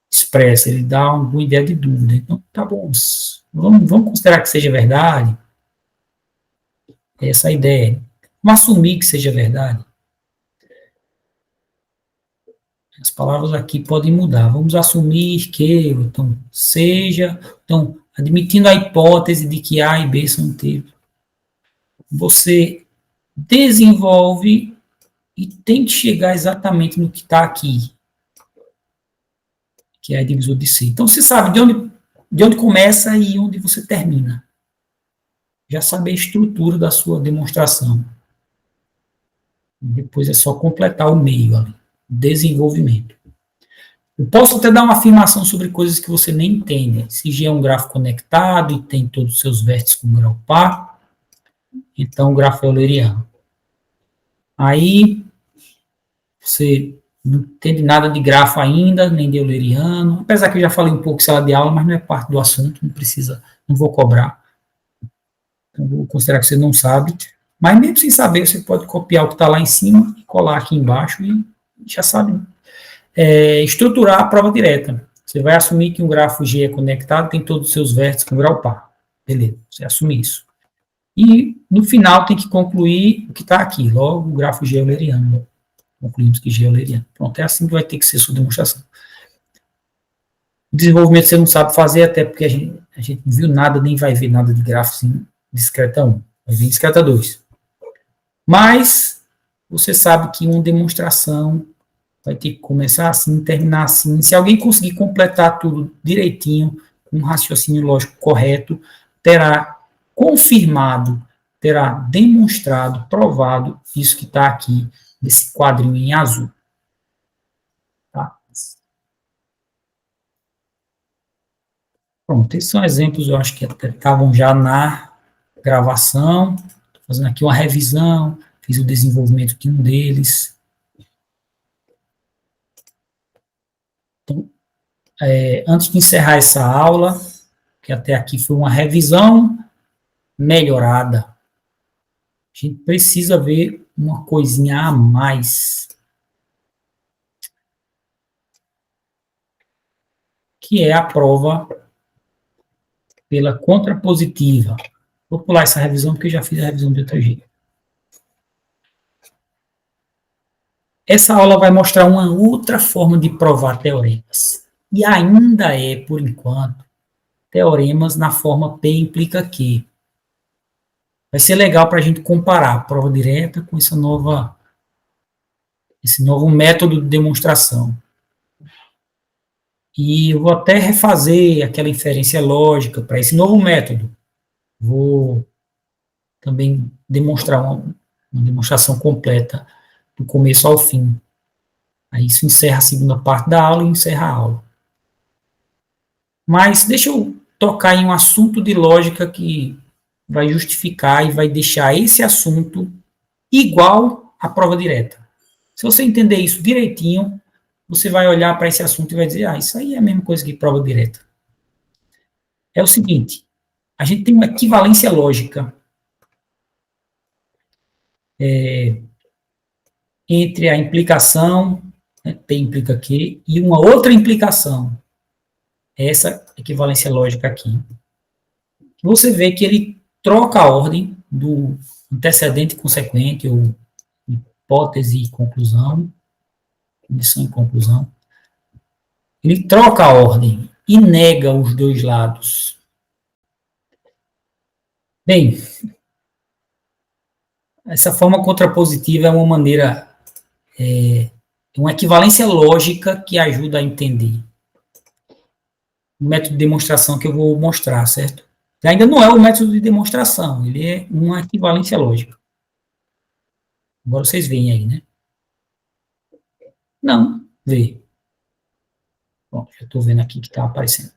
expressa, ele dá alguma ideia de dúvida. Então, tá bom, vamos considerar que seja verdade. Essa é a ideia. Vamos assumir que seja verdade. As palavras aqui podem mudar. Vamos assumir que, então, seja, então, admitindo a hipótese de que A e B são inteiros. Você desenvolve e tem que chegar exatamente no que está aqui, que é a divisor de C. Então, você sabe de onde começa e onde você termina. Já sabe a estrutura da sua demonstração. Depois é só completar o meio ali. Desenvolvimento. Eu posso até dar uma afirmação sobre coisas que você nem entende. Se G é um grafo conectado e tem todos os seus vértices com grau par, então o grafo é euleriano. Aí, você não entende nada de grafo ainda, nem de euleriano, apesar que eu já falei um pouco em sala de aula, mas não é parte do assunto, não precisa, não vou cobrar. Então, vou considerar que você não sabe. Mas mesmo sem saber, você pode copiar o que está lá em cima e colar aqui embaixo e já sabe. Estruturar a prova direta. Você vai assumir que um grafo G é conectado, tem todos os seus vértices com grau par. Beleza, você assume isso. E, no final, tem que concluir o que está aqui, logo o grafo geoleriano. Concluímos que geoleriano. Pronto, é assim que vai ter que ser sua demonstração. O desenvolvimento você não sabe fazer, até porque a gente não viu nada, nem vai ver nada de grafo assim, discreta 1. Vai vir discreta 2. Mas, você sabe que uma demonstração vai ter que começar assim, terminar assim. Se alguém conseguir completar tudo direitinho, com um raciocínio lógico correto, terá confirmado, terá demonstrado, provado isso que está aqui, nesse quadrinho em azul. Tá? Pronto, esses são exemplos, eu acho que até estavam já na gravação. Estou fazendo aqui uma revisão, fiz o desenvolvimento de um deles. Então, antes de encerrar essa aula, que até aqui foi uma revisão melhorada, a gente precisa ver uma coisinha a mais, que é a prova pela contrapositiva. Vou pular essa revisão, porque eu já fiz a revisão de outra jeito. Essa aula vai mostrar uma outra forma de provar teoremas. E ainda é, por enquanto, teoremas na forma P implica Q. Vai ser legal para a gente comparar a prova direta com esse novo método de demonstração. E eu vou até refazer aquela inferência lógica para esse novo método. Vou também demonstrar uma demonstração completa, do começo ao fim. Aí isso encerra a segunda parte da aula e encerra a aula. Mas deixa eu tocar em um assunto de lógica que vai justificar e vai deixar esse assunto igual à prova direta. Se você entender isso direitinho, você vai olhar para esse assunto e vai dizer, isso aí é a mesma coisa que prova direta. É o seguinte, a gente tem uma equivalência lógica entre a implicação, P implica Q, e uma outra implicação, essa equivalência lógica aqui. Você vê que ele troca a ordem do antecedente e consequente, ou hipótese e conclusão, condição e conclusão. Ele troca a ordem e nega os dois lados. Bem, essa forma contrapositiva é uma maneira, uma equivalência lógica que ajuda a entender o método de demonstração que eu vou mostrar, certo? Ainda não é o método de demonstração, ele é uma equivalência lógica. Agora vocês veem aí, né? Não, vê. Bom, já estou vendo aqui que está aparecendo.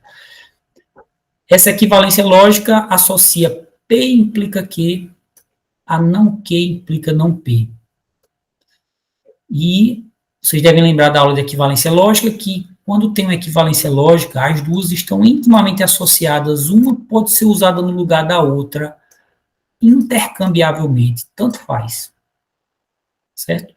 Essa equivalência lógica associa P implica Q a não Q implica não P. E vocês devem lembrar da aula de equivalência lógica que quando tem uma equivalência lógica, as duas estão intimamente associadas, uma pode ser usada no lugar da outra, intercambiavelmente, tanto faz. Certo?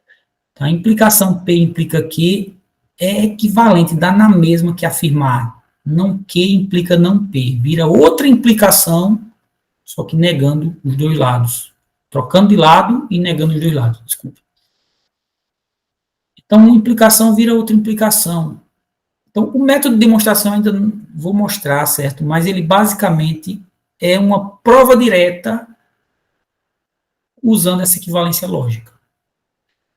Então, a implicação P implica Q é equivalente, dá na mesma que afirmar não Q implica não P. Vira outra implicação, só que negando os dois lados. Trocando de lado e negando os dois lados, desculpa. Então, uma implicação vira outra implicação. Então, o método de demonstração ainda não vou mostrar, certo? Mas ele basicamente é uma prova direta usando essa equivalência lógica.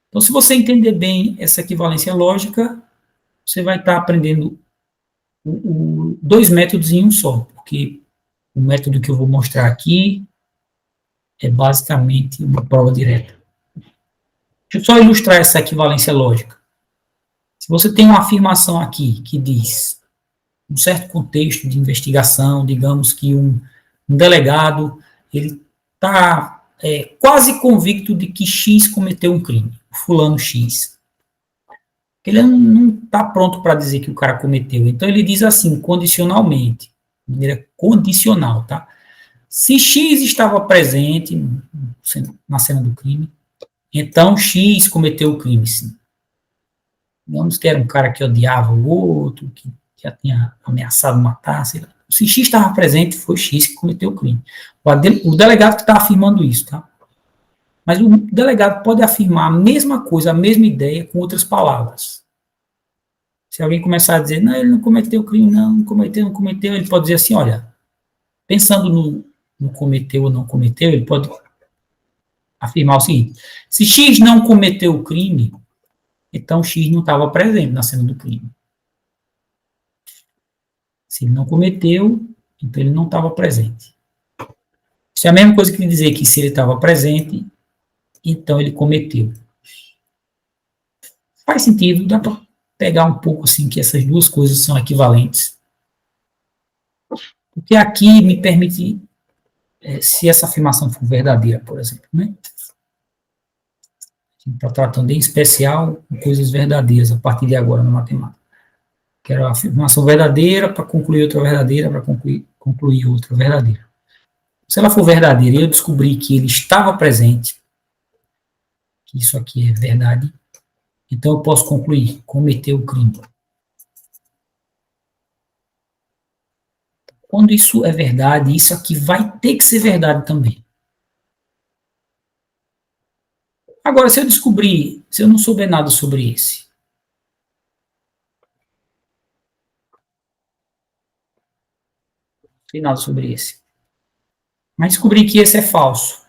Então, se você entender bem essa equivalência lógica, você vai estar aprendendo dois métodos em um só, porque o método que eu vou mostrar aqui é basicamente uma prova direta. Deixa eu só ilustrar essa equivalência lógica. Se você tem uma afirmação aqui que diz, um certo contexto de investigação, digamos que um delegado, ele está quase convicto de que X cometeu um crime, fulano X. Ele não está pronto para dizer que o cara cometeu. Então, ele diz assim, condicionalmente, de maneira condicional, tá? Se X estava presente na cena do crime, então X cometeu o crime, sim. Digamos que era um cara que odiava o outro, que já tinha ameaçado matar, sei lá. Se X estava presente, foi X que cometeu o crime. O delegado que está afirmando isso, tá? Mas o delegado pode afirmar a mesma coisa, a mesma ideia, com outras palavras. Se alguém começar a dizer, não, ele não cometeu o crime, não cometeu, ele pode dizer assim, olha, pensando no cometeu ou não cometeu, ele pode afirmar o seguinte, se X não cometeu o crime, então X não estava presente na cena do crime. Se ele não cometeu, então ele não estava presente. Isso é a mesma coisa que dizer que se ele estava presente, então ele cometeu. Faz sentido, dá para pegar um pouco assim que essas duas coisas são equivalentes. Porque aqui me permite, se essa afirmação for verdadeira, por exemplo, né? A gente está tratando em especial de coisas verdadeiras a partir de agora na matemática. Quero a afirmação verdadeira para concluir outra verdadeira, para concluir outra verdadeira. Se ela for verdadeira e eu descobrir que ele estava presente, que isso aqui é verdade, então eu posso concluir, cometeu o crime. Quando isso é verdade, isso aqui vai ter que ser verdade também. Agora, se eu descobrir, se eu não souber nada sobre esse, não sei nada sobre esse, mas descobri que esse é falso,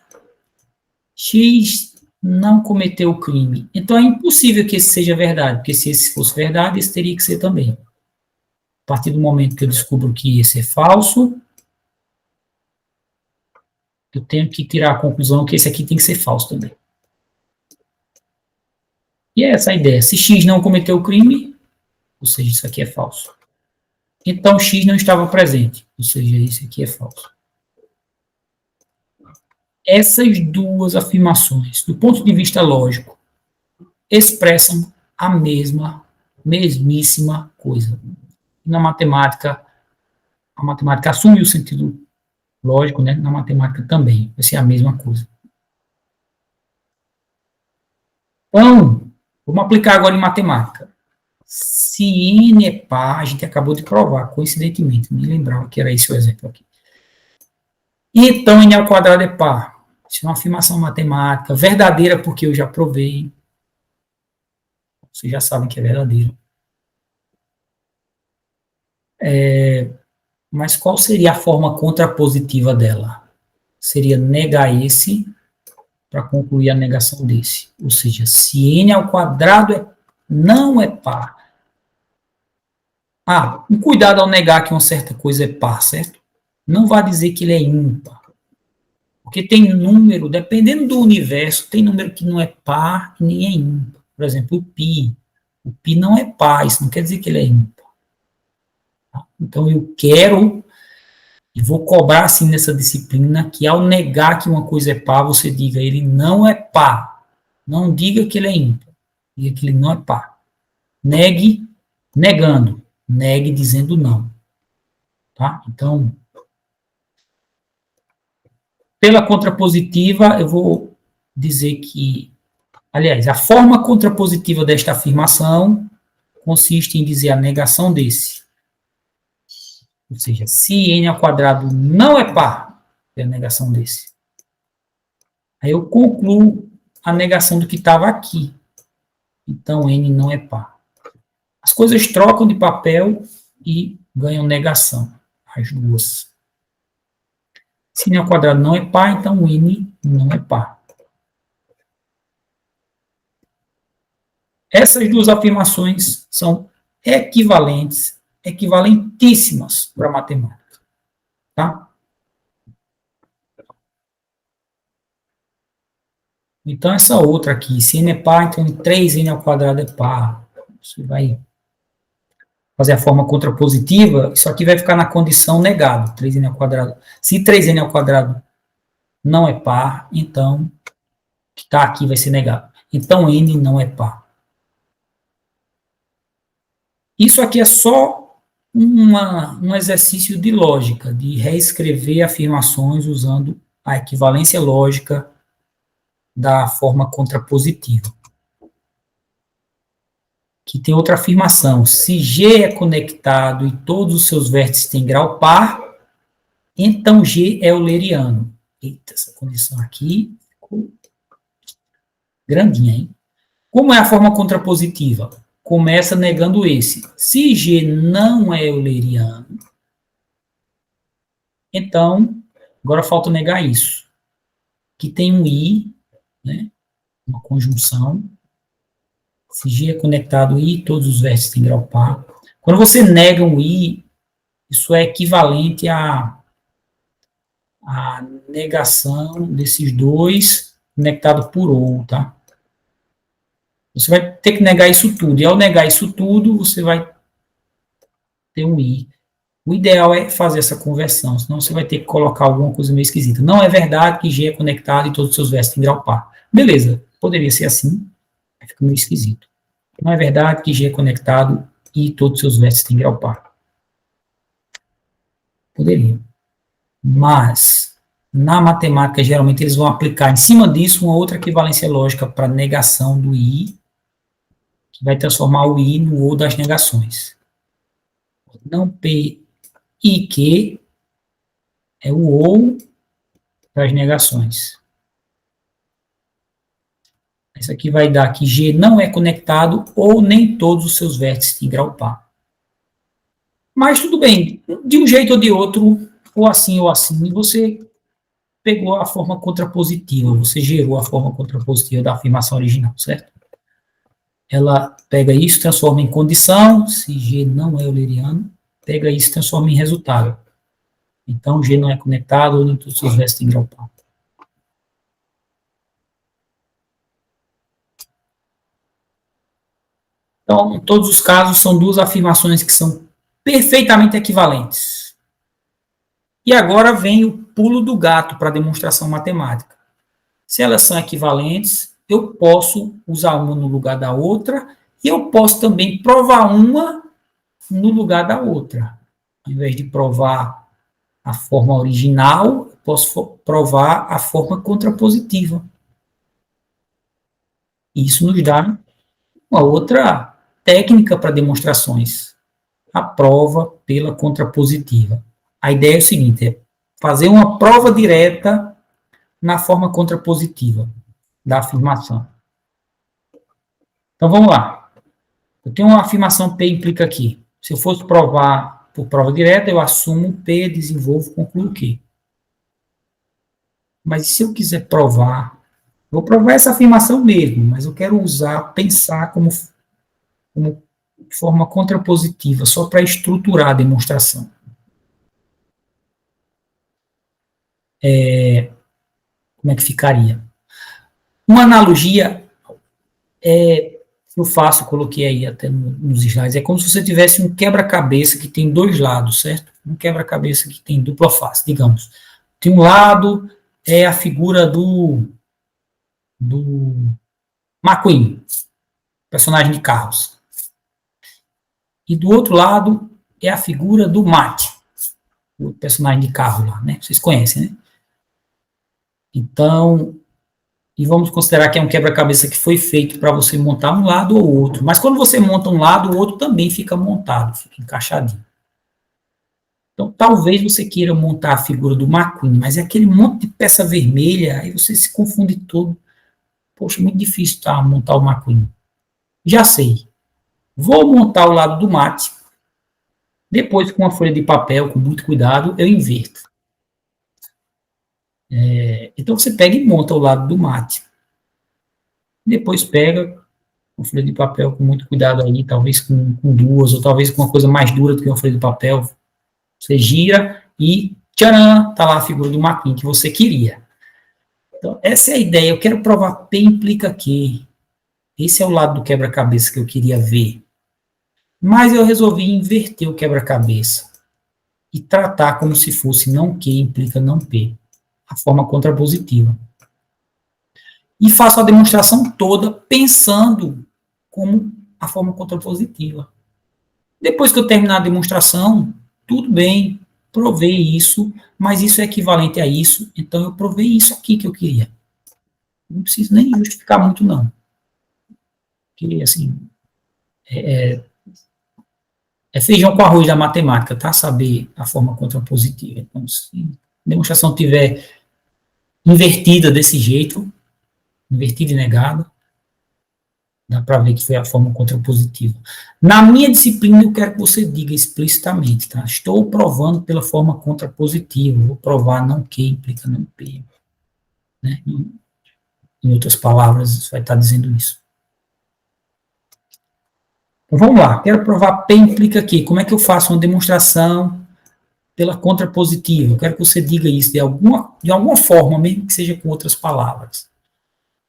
X não cometeu o crime, então é impossível que esse seja verdade, porque se esse fosse verdade, esse teria que ser também. A partir do momento que eu descubro que esse é falso, eu tenho que tirar a conclusão que esse aqui tem que ser falso também. E é essa a ideia. Se X não cometeu o crime, ou seja, isso aqui é falso. Então X não estava presente, ou seja, isso aqui é falso. Essas duas afirmações, do ponto de vista lógico, expressam a mesmíssima coisa. Na matemática, a matemática assume o sentido lógico, né? Na matemática também, vai ser a mesma coisa. Então, vamos aplicar agora em matemática. Se n é par, a gente acabou de provar, coincidentemente, me lembrava que era esse o exemplo aqui. Então, n ao quadrado é par. Isso é uma afirmação matemática, verdadeira porque eu já provei. Vocês já sabem que é verdadeiro. Mas qual seria a forma contrapositiva dela? Seria negar esse para concluir a negação desse. Ou seja, se n ao quadrado não é par. Um cuidado ao negar que uma certa coisa é par, certo? Não vai dizer que ele é ímpar. Porque tem número, dependendo do universo, tem número que não é par e nem é ímpar. Por exemplo, o π. O π não é par, isso não quer dizer que ele é ímpar. Então, eu quero e vou cobrar, assim, nessa disciplina, que ao negar que uma coisa é par, você diga, ele não é par. Não diga que ele é ímpar. Diga que ele não é par. Negue, negando. Negue, dizendo não. Tá? Então, pela contrapositiva, eu vou dizer que, aliás, a forma contrapositiva desta afirmação consiste em dizer a negação desse. Ou seja, se n ao quadrado não é par, é a negação desse. Aí eu concluo a negação do que estava aqui. Então, n não é par. As coisas trocam de papel e ganham negação, as duas. Se n ao quadrado não é par, então n não é par. Essas duas afirmações são equivalentes, equivalentíssimas para a matemática. Tá? Então, essa outra aqui, se n é par, então 3n ao quadrado é par. Você vai fazer a forma contrapositiva, isso aqui vai ficar na condição negado, 3n ao quadrado. Se 3n ao quadrado não é par, então o que está aqui vai ser negado. Então, n não é par. Isso aqui é só um exercício de lógica, de reescrever afirmações usando a equivalência lógica – – – – – – – – – – – – – – – – – – – – – – – – – – – – – – – – – – – – – – – – – – – – – – – – – – – – – – – – – – – – – – – – – – – – – – – – – – – – – – – – – – – – – – – – – – – – – – – – – – – – – – – – – – – – – – – – – – – – – – – –– que tem outra afirmação. Se G é conectado e todos os seus vértices têm grau par, então G é euleriano. Eita, essa condição aqui ficou grandinha, hein? Como é a forma contrapositiva? Começa negando esse. Se G não é euleriano, então, agora falta negar isso. Que tem um I, né? Uma conjunção. Se G é conectado I, todos os vértices têm grau par. Quando você nega um I, isso é equivalente à negação desses dois conectados por ou, tá? Você vai ter que negar isso tudo. E ao negar isso tudo, você vai ter um I. O ideal é fazer essa conversão, senão você vai ter que colocar alguma coisa meio esquisita. Não é verdade que G é conectado e todos os seus vértices têm grau par. Beleza, poderia ser assim, mas fica meio esquisito. Não é verdade que G é conectado e todos os seus vértices têm grau par. Poderia. Mas, na matemática, geralmente eles vão aplicar em cima disso uma outra equivalência lógica para negação do I, que vai transformar o I no ou das negações. Não P e Q é o ou das negações. Isso aqui vai dar que G não é conectado ou nem todos os seus vértices têm grau par. Mas tudo bem, de um jeito ou de outro, ou assim, você pegou a forma contrapositiva, você gerou a forma contrapositiva da afirmação original, certo? Ela pega isso, transforma em condição, se G não é euleriano, pega isso e transforma em resultado. Então, G não é conectado ou nem todos os seus vértices têm grau par. Então, em todos os casos, são duas afirmações que são perfeitamente equivalentes. E agora vem o pulo do gato para a demonstração matemática. Se elas são equivalentes, eu posso usar uma no lugar da outra e eu posso também provar uma no lugar da outra. Ao invés de provar a forma original, eu posso provar a forma contrapositiva. Isso nos dá uma outra técnica para demonstrações, a prova pela contrapositiva. A ideia é o seguinte, é fazer uma prova direta na forma contrapositiva da afirmação. Então, vamos lá. Eu tenho uma afirmação P implica aqui. Se eu fosse provar por prova direta, eu assumo P, desenvolvo, concluo Q. Mas se eu quiser provar, vou provar essa afirmação mesmo, mas eu quero pensar como forma contrapositiva, só para estruturar a demonstração. Como é que ficaria? Uma analogia eu faço, coloquei aí até nos slides, é como se você tivesse um quebra-cabeça que tem dois lados, certo? Um quebra-cabeça que tem dupla face, digamos. De um lado é a figura do McQueen, personagem de carros. E do outro lado é a figura do Matt, o personagem de carro lá, né? Vocês conhecem, né? Então, e vamos considerar que é um quebra-cabeça que foi feito para você montar um lado ou outro. Mas quando você monta um lado, o outro também fica montado, fica encaixadinho. Então, talvez você queira montar a figura do McQueen, mas é aquele monte de peça vermelha, aí você se confunde todo. Poxa, muito difícil montar o McQueen. Já sei. Vou montar o lado do mate. Depois, com uma folha de papel, com muito cuidado, eu inverto. Então, você pega e monta o lado do mate. Depois pega uma folha de papel com muito cuidado aí, talvez com duas, ou talvez com uma coisa mais dura do que uma folha de papel. Você gira e, tcharam, está lá a figura do McQueen que você queria. Então, essa é a ideia. Eu quero provar P implica Q. Esse é o lado do quebra-cabeça que eu queria ver. Mas eu resolvi inverter o quebra-cabeça e tratar como se fosse não Q implica não P. A forma contrapositiva. E faço a demonstração toda pensando como a forma contrapositiva. Depois que eu terminar a demonstração, tudo bem, provei isso, mas isso é equivalente a isso, então eu provei isso aqui que eu queria. Não preciso nem justificar muito, não. Porque, assim, É feijão com arroz da matemática, tá? Saber a forma contrapositiva. Então, se a demonstração tiver invertida desse jeito, invertida e negada, dá para ver que foi a forma contrapositiva. Na minha disciplina, eu quero que você diga explicitamente, tá? Estou provando pela forma contrapositiva, vou provar não que implica não P. Né? Em outras palavras, vai estar dizendo isso. Então, vamos lá, quero provar P implica que. Como é que eu faço uma demonstração pela contrapositiva? Eu quero que você diga isso de alguma forma, mesmo que seja com outras palavras.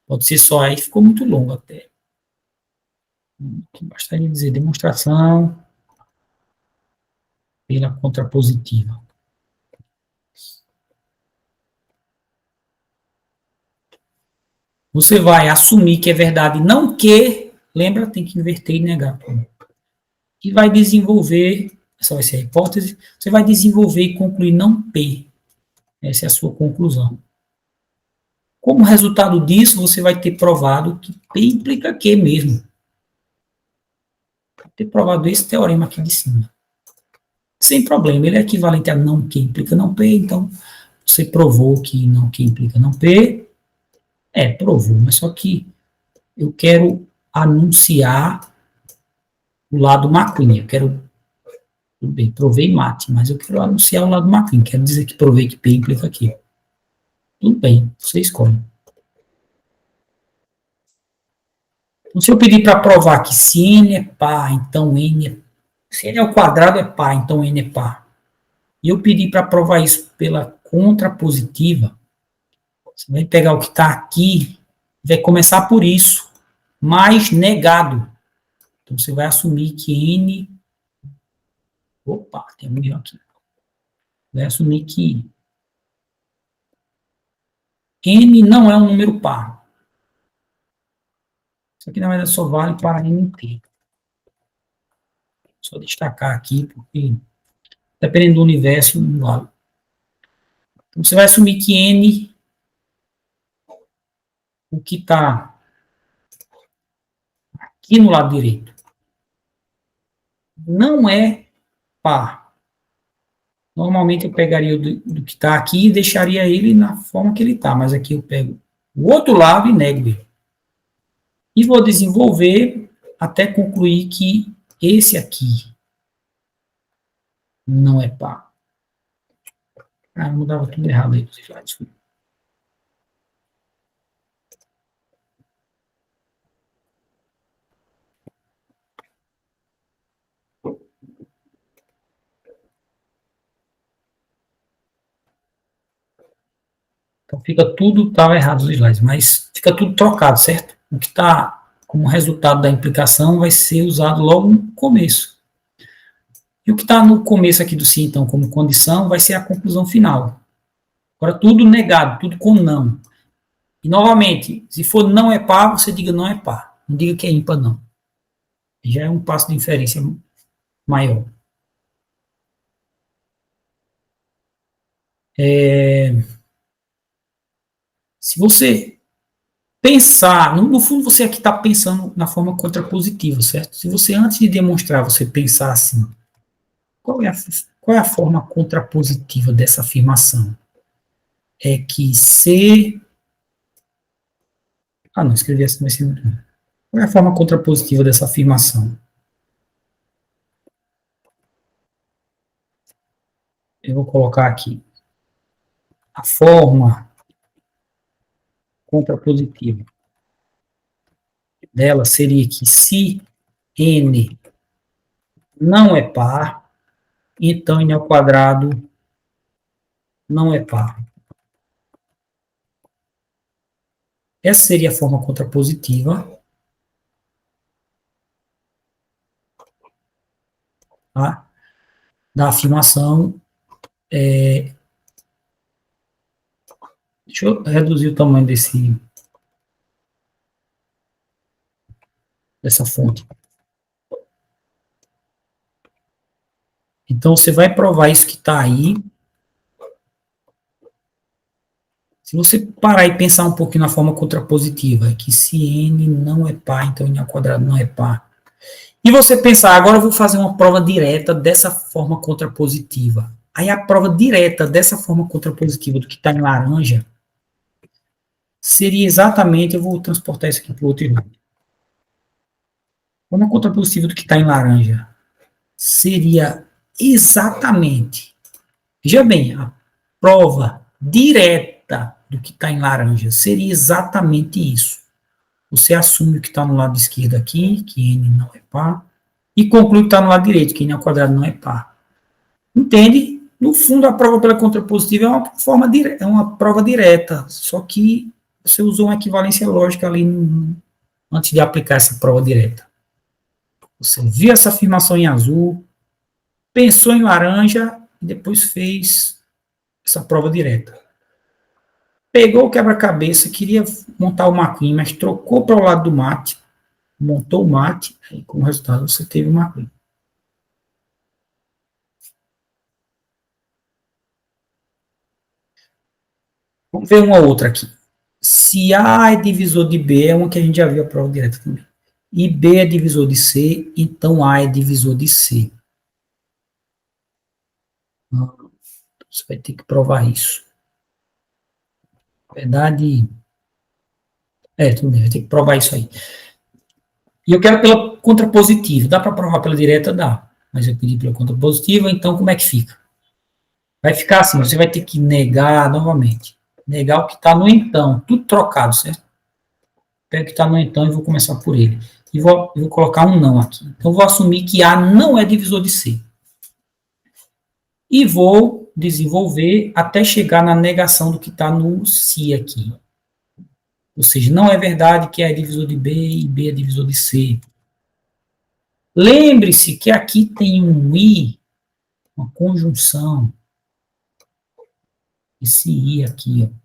Pode ser só aí, ficou muito longo até. Aqui bastaria dizer demonstração pela contrapositiva. Você vai assumir que é verdade, não que, lembra, tem que inverter e negar. E vai desenvolver, essa vai ser a hipótese, você vai desenvolver e concluir não P. Essa é a sua conclusão. Como resultado disso, você vai ter provado que P implica Q mesmo. Vai ter provado esse teorema aqui de cima. Sem problema, ele é equivalente a não Q implica não P, então você provou que não Q implica não P. Provou, mas só que eu quero anunciar o lado McQueen. Eu quero, tudo bem, provei mate, mas eu quero anunciar o lado McQueen. Quero dizer que provei que P implica aqui. Tudo bem, você escolhe. Então, se eu pedir para provar que se N é par, então N é... Se N ao quadrado é par, então N é par. E eu pedir para provar isso pela contrapositiva, você vai pegar o que está aqui, vai começar por isso, mais negado. Então, você vai assumir que N... Opa, tem um erro aqui. Vai assumir que N não é um número par. Isso aqui, na verdade, só vale para N inteiro. Só destacar aqui, porque dependendo do universo, não vale. Então, você vai assumir que N, o que está aqui no lado direito, não é par. Normalmente eu pegaria do que está aqui e deixaria ele na forma que ele está, mas aqui eu pego o outro lado e nego ele. E vou desenvolver até concluir que esse aqui não é par. Eu mudava tudo errado aí, slides. Então fica tudo, estava errado os slides, mas fica tudo trocado, certo? O que está como resultado da implicação vai ser usado logo no começo. E o que está no começo aqui do sim, então, como condição, vai ser a conclusão final. Agora, tudo negado, tudo com não. E, novamente, se for não é par, você diga não é par. Não diga que é ímpar, não. Já é um passo de inferência maior. Se você pensar, no fundo você aqui está pensando na forma contrapositiva, certo? Se você, antes de demonstrar, você pensar assim, qual é a forma contrapositiva dessa afirmação? É que C... não, escrevi assim, vai ser muito... Qual é a forma contrapositiva dessa afirmação? Eu vou colocar aqui. A forma contrapositiva dela seria que se N não é par, então N ao quadrado não é par. Essa seria a forma contrapositiva. Tá? Da afirmação. Deixa eu reduzir o tamanho dessa fonte. Então, você vai provar isso que está aí. Se você parar e pensar um pouquinho na forma contrapositiva, que se N não é par, então N ao quadrado não é par. E você pensar, agora eu vou fazer uma prova direta dessa forma contrapositiva. Aí a prova direta dessa forma contrapositiva do que está em laranja seria exatamente, eu vou transportar isso aqui para o outro lado. Forma contrapositiva do que está em laranja seria exatamente, veja bem, a prova direta do que está em laranja seria exatamente isso. Você assume o que está no lado esquerdo aqui, que n não é par, e conclui o que está no lado direito, que n ao quadrado não é par. Entende? No fundo, a prova pela contrapositiva é uma forma é uma prova direta, só que você usou uma equivalência lógica ali antes de aplicar essa prova direta. Você viu essa afirmação em azul, pensou em laranja e depois fez essa prova direta. Pegou o quebra-cabeça, queria montar o McQueen, mas trocou para o lado do mate, montou o mate, e como resultado você teve o McQueen. Vamos ver uma outra aqui. Se A é divisor de B, é uma que a gente já viu a prova direta também. E B é divisor de C, então A é divisor de C. Você vai ter que provar isso. Na verdade, tudo bem, vai ter que provar isso aí. E eu quero pela contrapositiva. Dá para provar pela direta? Dá. Mas eu pedi pela contrapositiva, então como é que fica? Vai ficar assim, você vai ter que negar novamente. Negar o que está no então, tudo trocado, certo? Pego o que está no então e vou começar por ele. E vou colocar um não aqui. Então, vou assumir que A não é divisor de C. E vou desenvolver até chegar na negação do que está no se aqui. Ou seja, não é verdade que A é divisor de B e B é divisor de C. Lembre-se que aqui tem um I, uma conjunção. Esse I aqui, ó.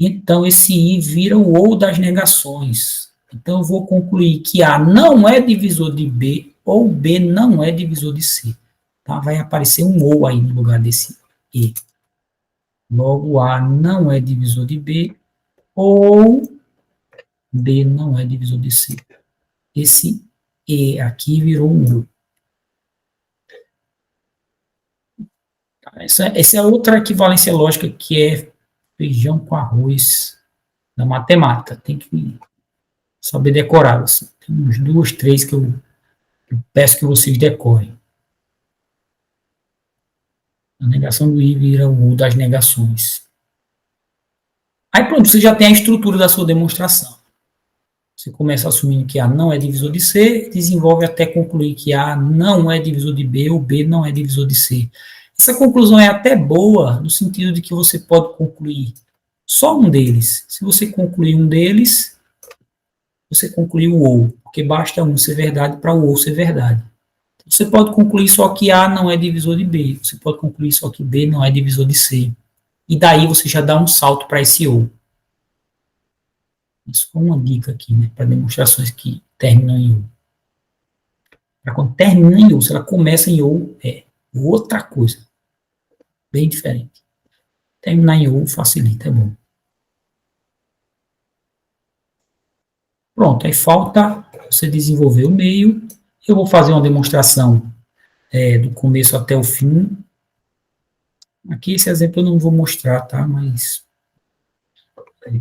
Então, esse I vira o ou das negações. Então, eu vou concluir que A não é divisor de B ou B não é divisor de C. Tá? Vai aparecer um ou aí no lugar desse E. Logo, A não é divisor de B ou B não é divisor de C. Esse E aqui virou um ou. Essa é outra equivalência lógica que é feijão com arroz da matemática. Tem que saber decorar. Assim. Tem uns duas, três que eu peço que vocês decorem. A negação do I vira o das negações. Aí pronto, você já tem a estrutura da sua demonstração. Você começa assumindo que A não é divisor de C, desenvolve até concluir que A não é divisor de B ou B não é divisor de C. Essa conclusão é até boa, no sentido de que você pode concluir só um deles. Se você concluir um deles, você concluiu o ou, porque basta um ser verdade para o ou ser verdade. Você pode concluir só que A não é divisor de B, você pode concluir só que B não é divisor de C. E daí você já dá um salto para esse ou. Isso foi uma dica aqui, né, para demonstrações que terminam em ou. Para quando termina em ou, se ela começa em ou, é outra coisa. Bem diferente. Terminar em ou facilita, é bom. Pronto, aí falta você desenvolver o meio. Eu vou fazer uma demonstração do começo até o fim. Aqui esse exemplo eu não vou mostrar, tá? Mas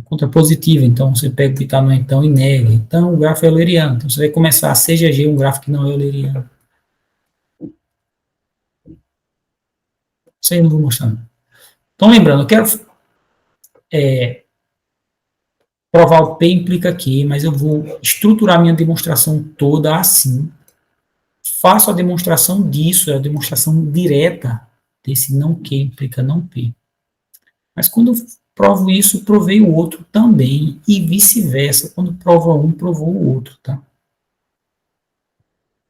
contrapositiva, então você pega o que está no então e nega. Então o gráfico é euleriano. Então você vai começar a CGG, um gráfico que não é euleriano. Isso aí eu não vou mostrar. Não. Então lembrando, eu quero provar o P implica Q, mas eu vou estruturar minha demonstração toda assim. Faço a demonstração disso, é a demonstração direta desse não Q implica não P. Mas quando eu provo isso, provei o outro também, e vice-versa. Quando prova um, provou o outro, tá?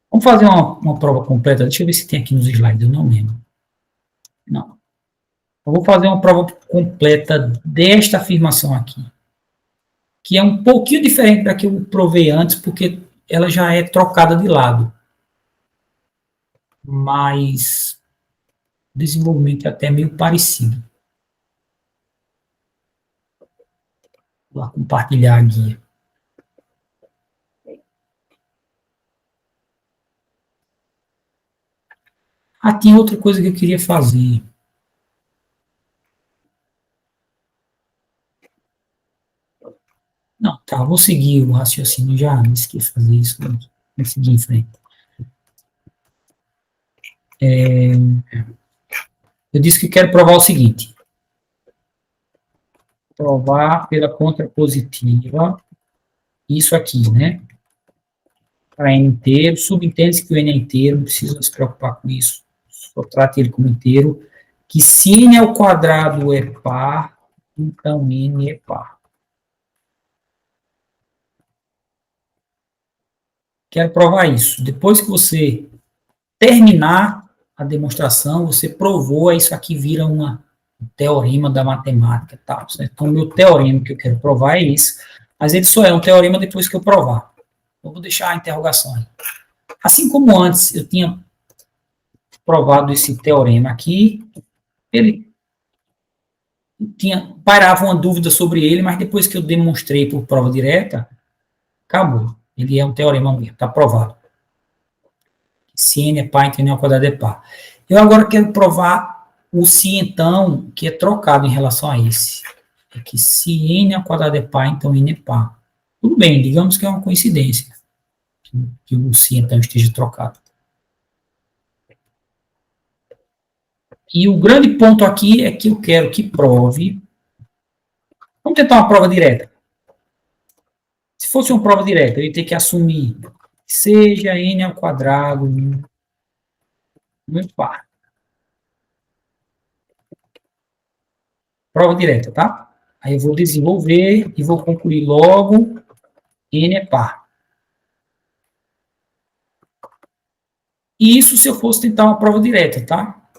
Vamos fazer uma prova completa. Deixa eu ver se tem aqui nos slides, eu não lembro. Não. Eu vou fazer uma prova completa desta afirmação aqui, que é um pouquinho diferente da que eu provei antes, porque ela já é trocada de lado. Mas o desenvolvimento é até meio parecido. Vou lá compartilhar a guia. Ah, tinha outra coisa que eu queria fazer. Não, tá, vou seguir o raciocínio, já esqueci de fazer isso, vou seguir em frente. Eu disse que quero provar o seguinte, provar pela contrapositiva, isso aqui, né? Para n inteiro, subentende-se que o n é inteiro, não precisa se preocupar com isso, só trate ele como inteiro, que se n ao quadrado é par, então n é par. Quero provar isso. Depois que você terminar a demonstração, você provou, isso aqui vira um teorema da matemática. Tá? Então, o meu teorema que eu quero provar é esse, mas ele só é um teorema depois que eu provar. Eu vou deixar a interrogação aí. Assim como antes eu tinha provado esse teorema aqui, ele pairava uma dúvida sobre ele, mas depois que eu demonstrei por prova direta, acabou. Ele é um teorema mesmo, está provado. Se n é par, então n ao quadrado é par. Eu agora quero provar o se então, que é trocado em relação a esse. É que se n ao quadrado é par, então n é par. Tudo bem, digamos que é uma coincidência que o se então esteja trocado. E o grande ponto aqui é que eu quero que prove. Vamos tentar uma prova direta. Se fosse uma prova direta, eu ia ter que assumir que seja n ao quadrado no par. Prova direta, tá? Aí eu vou desenvolver e vou concluir logo n é par. E isso se eu fosse tentar uma prova direta, tá?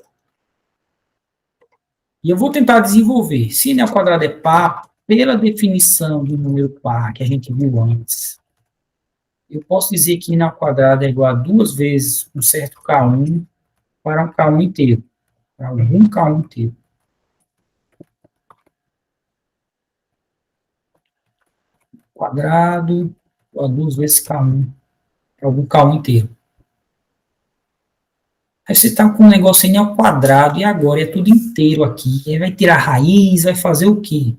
E eu vou tentar desenvolver. Se n ao quadrado é par, pela definição do número par que a gente viu antes, eu posso dizer que n ao quadrado é igual a 2 vezes um certo K1 para um K1 inteiro. Para algum K1 inteiro. Quadrado, 2 vezes K1 para algum K1 inteiro. Aí você está com um negócio n ao quadrado e agora é tudo inteiro aqui. Aí vai tirar raiz, vai fazer o quê?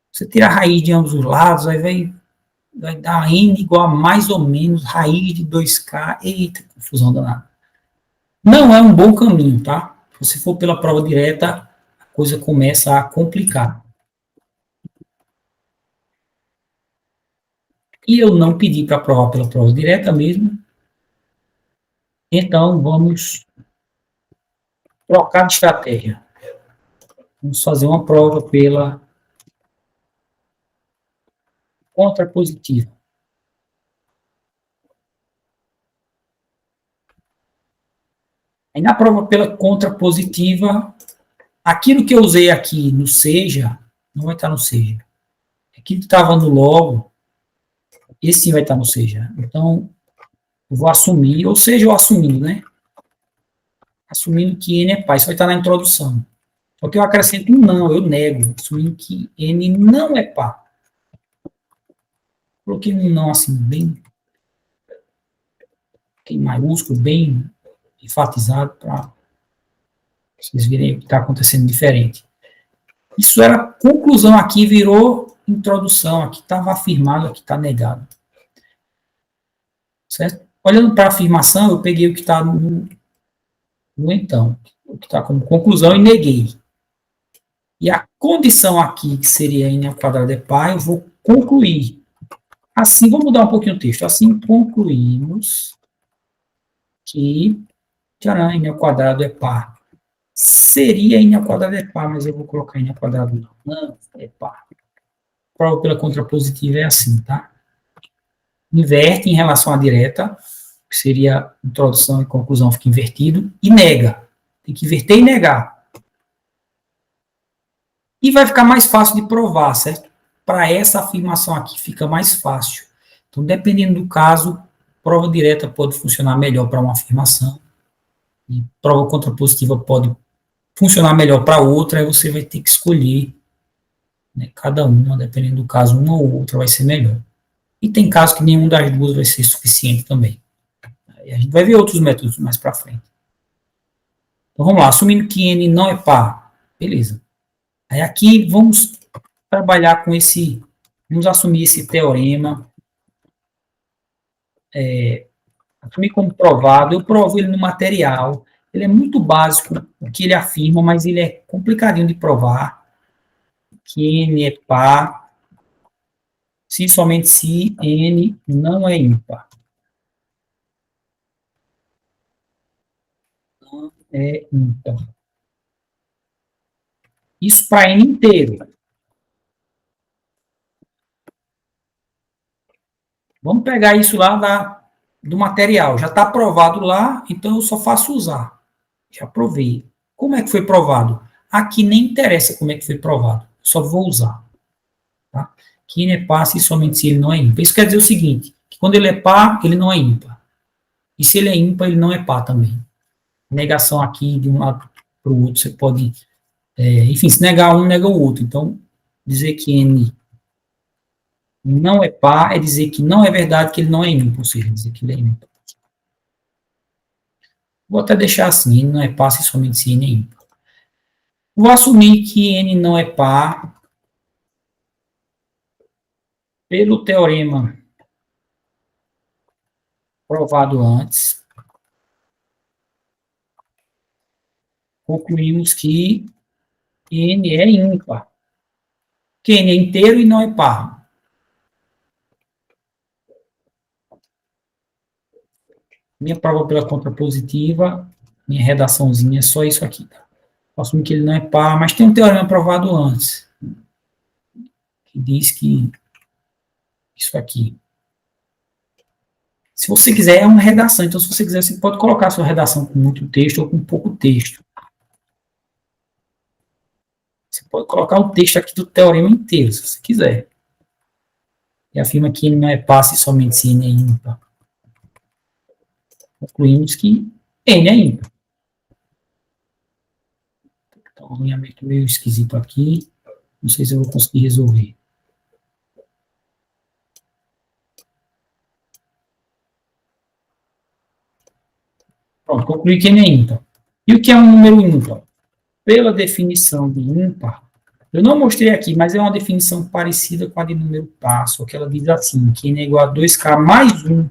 Você tira a raiz de ambos os lados, aí vai dar n igual a mais ou menos raiz de 2k. Eita, confusão danada. Não é um bom caminho, tá? Se for pela prova direta, a coisa começa a complicar. E eu não pedi para provar pela prova direta mesmo. Então, vamos trocar de estratégia. Vamos fazer uma prova pela contrapositiva. Aí na prova pela contrapositiva, aquilo que eu usei aqui no seja, não vai estar no seja. Aquilo que estava no logo, esse sim vai estar no seja. Então, eu vou assumir, ou seja, eu assumindo, né? Assumindo que n é par, isso vai estar na introdução. Só que eu acrescento um não, eu nego, assumindo que n não é par. Coloquei um não assim, bem em maiúsculo, bem enfatizado, para vocês verem o que está acontecendo diferente. Isso era conclusão aqui, virou introdução, aqui estava afirmado, aqui está negado. Certo? Olhando para a afirmação, eu peguei o que está no então, o que está como conclusão e neguei. E a condição aqui, que seria n ao quadrado é par, eu vou concluir. Assim, vou mudar um pouquinho o texto. Assim, concluímos que n ao quadrado é par. Seria n ao quadrado é par, mas eu vou colocar n ao quadrado não. Não, é par. Prova pela contrapositiva é assim, tá? Inverte em relação à direta, que seria introdução e conclusão, fica invertido, e nega. Tem que inverter e negar. E vai ficar mais fácil de provar, certo? Para essa afirmação aqui fica mais fácil. Então, dependendo do caso, prova direta pode funcionar melhor para uma afirmação, e prova contrapositiva pode funcionar melhor para outra, aí você vai ter que escolher, né, cada uma, dependendo do caso, uma ou outra vai ser melhor. E tem casos que nenhum das duas vai ser suficiente também. Aí a gente vai ver outros métodos mais para frente. Então, vamos lá, assumindo que N não é par. Beleza. Aí aqui, vamos trabalhar com esse, vamos assumir esse teorema, assumir como provado. Eu provo ele no material. Ele é muito básico, o que ele afirma, mas ele é complicadinho de provar, que N é par, se e somente se N não é ímpar. Não é ímpar. Isso para N inteiro. Vamos pegar isso lá do material. Já está aprovado lá, então eu só faço usar. Já provei. Como é que foi provado? Aqui nem interessa como é que foi provado. Só vou usar. Tá? Que N é par se somente se ele não é ímpar. Isso quer dizer o seguinte, que quando ele é par, ele não é ímpar. E se ele é ímpar, ele não é par também. Negação aqui de um lado para o outro, você pode... enfim, se negar um, nega o outro. Então, dizer que N não é par é dizer que não é verdade que ele não é ímpar, ou seja, dizer que ele é ímpar. Vou até deixar assim, N não é par se somente se N é ímpar. Vou assumir que N não é par pelo teorema provado antes. Concluímos que N é ímpar. Que N é inteiro e não é par. Minha prova pela contrapositiva, minha redaçãozinha é só isso aqui. Tá? Assumir que ele não é par, mas tem um teorema provado antes, que diz que isso aqui. Se você quiser, é uma redação. Então, se você quiser, você pode colocar a sua redação com muito texto ou com pouco texto. Você pode colocar o texto aqui do teorema inteiro, se você quiser. E afirma que N não é par se somente se N é ímpar. Concluímos que N é ímpar. Então, um alinhamento meio esquisito aqui. Não sei se eu vou conseguir resolver. Pronto, concluí que N é ímpar. E o que é um número ímpar? Pela definição de ímpar, eu não mostrei aqui, mas é uma definição parecida com a de número par, só que ela diz assim, que N é igual a 2K mais 1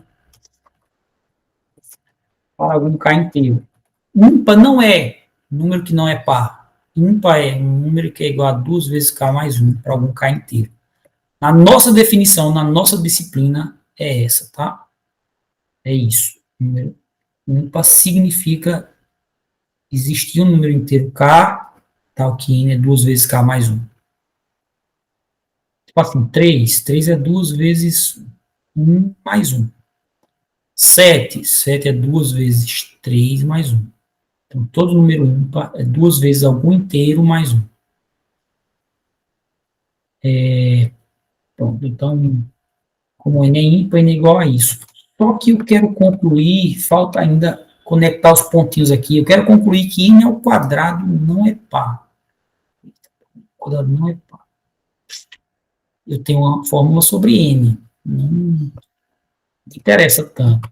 para algum K inteiro. Ímpar não é número que não é par. Ímpar é um número que é igual a 2 vezes K mais 1 para algum K inteiro. Na nossa definição, na nossa disciplina, é essa, tá? É isso. Número ímpar significa existir um número inteiro K, tal que N é 2 vezes K mais 1. Tipo assim, 3 é 2 vezes 1 mais 1. 7 é 2 vezes 3 mais 1. Então, todo número ímpar é 2 vezes algum inteiro mais 1. Pronto, então, como N é ímpar, N é igual a isso. Só que eu quero concluir, falta ainda conectar os pontinhos aqui. Eu quero concluir que N ao quadrado não é par. O quadrado não é par. Eu tenho uma fórmula sobre N. Não interessa tanto.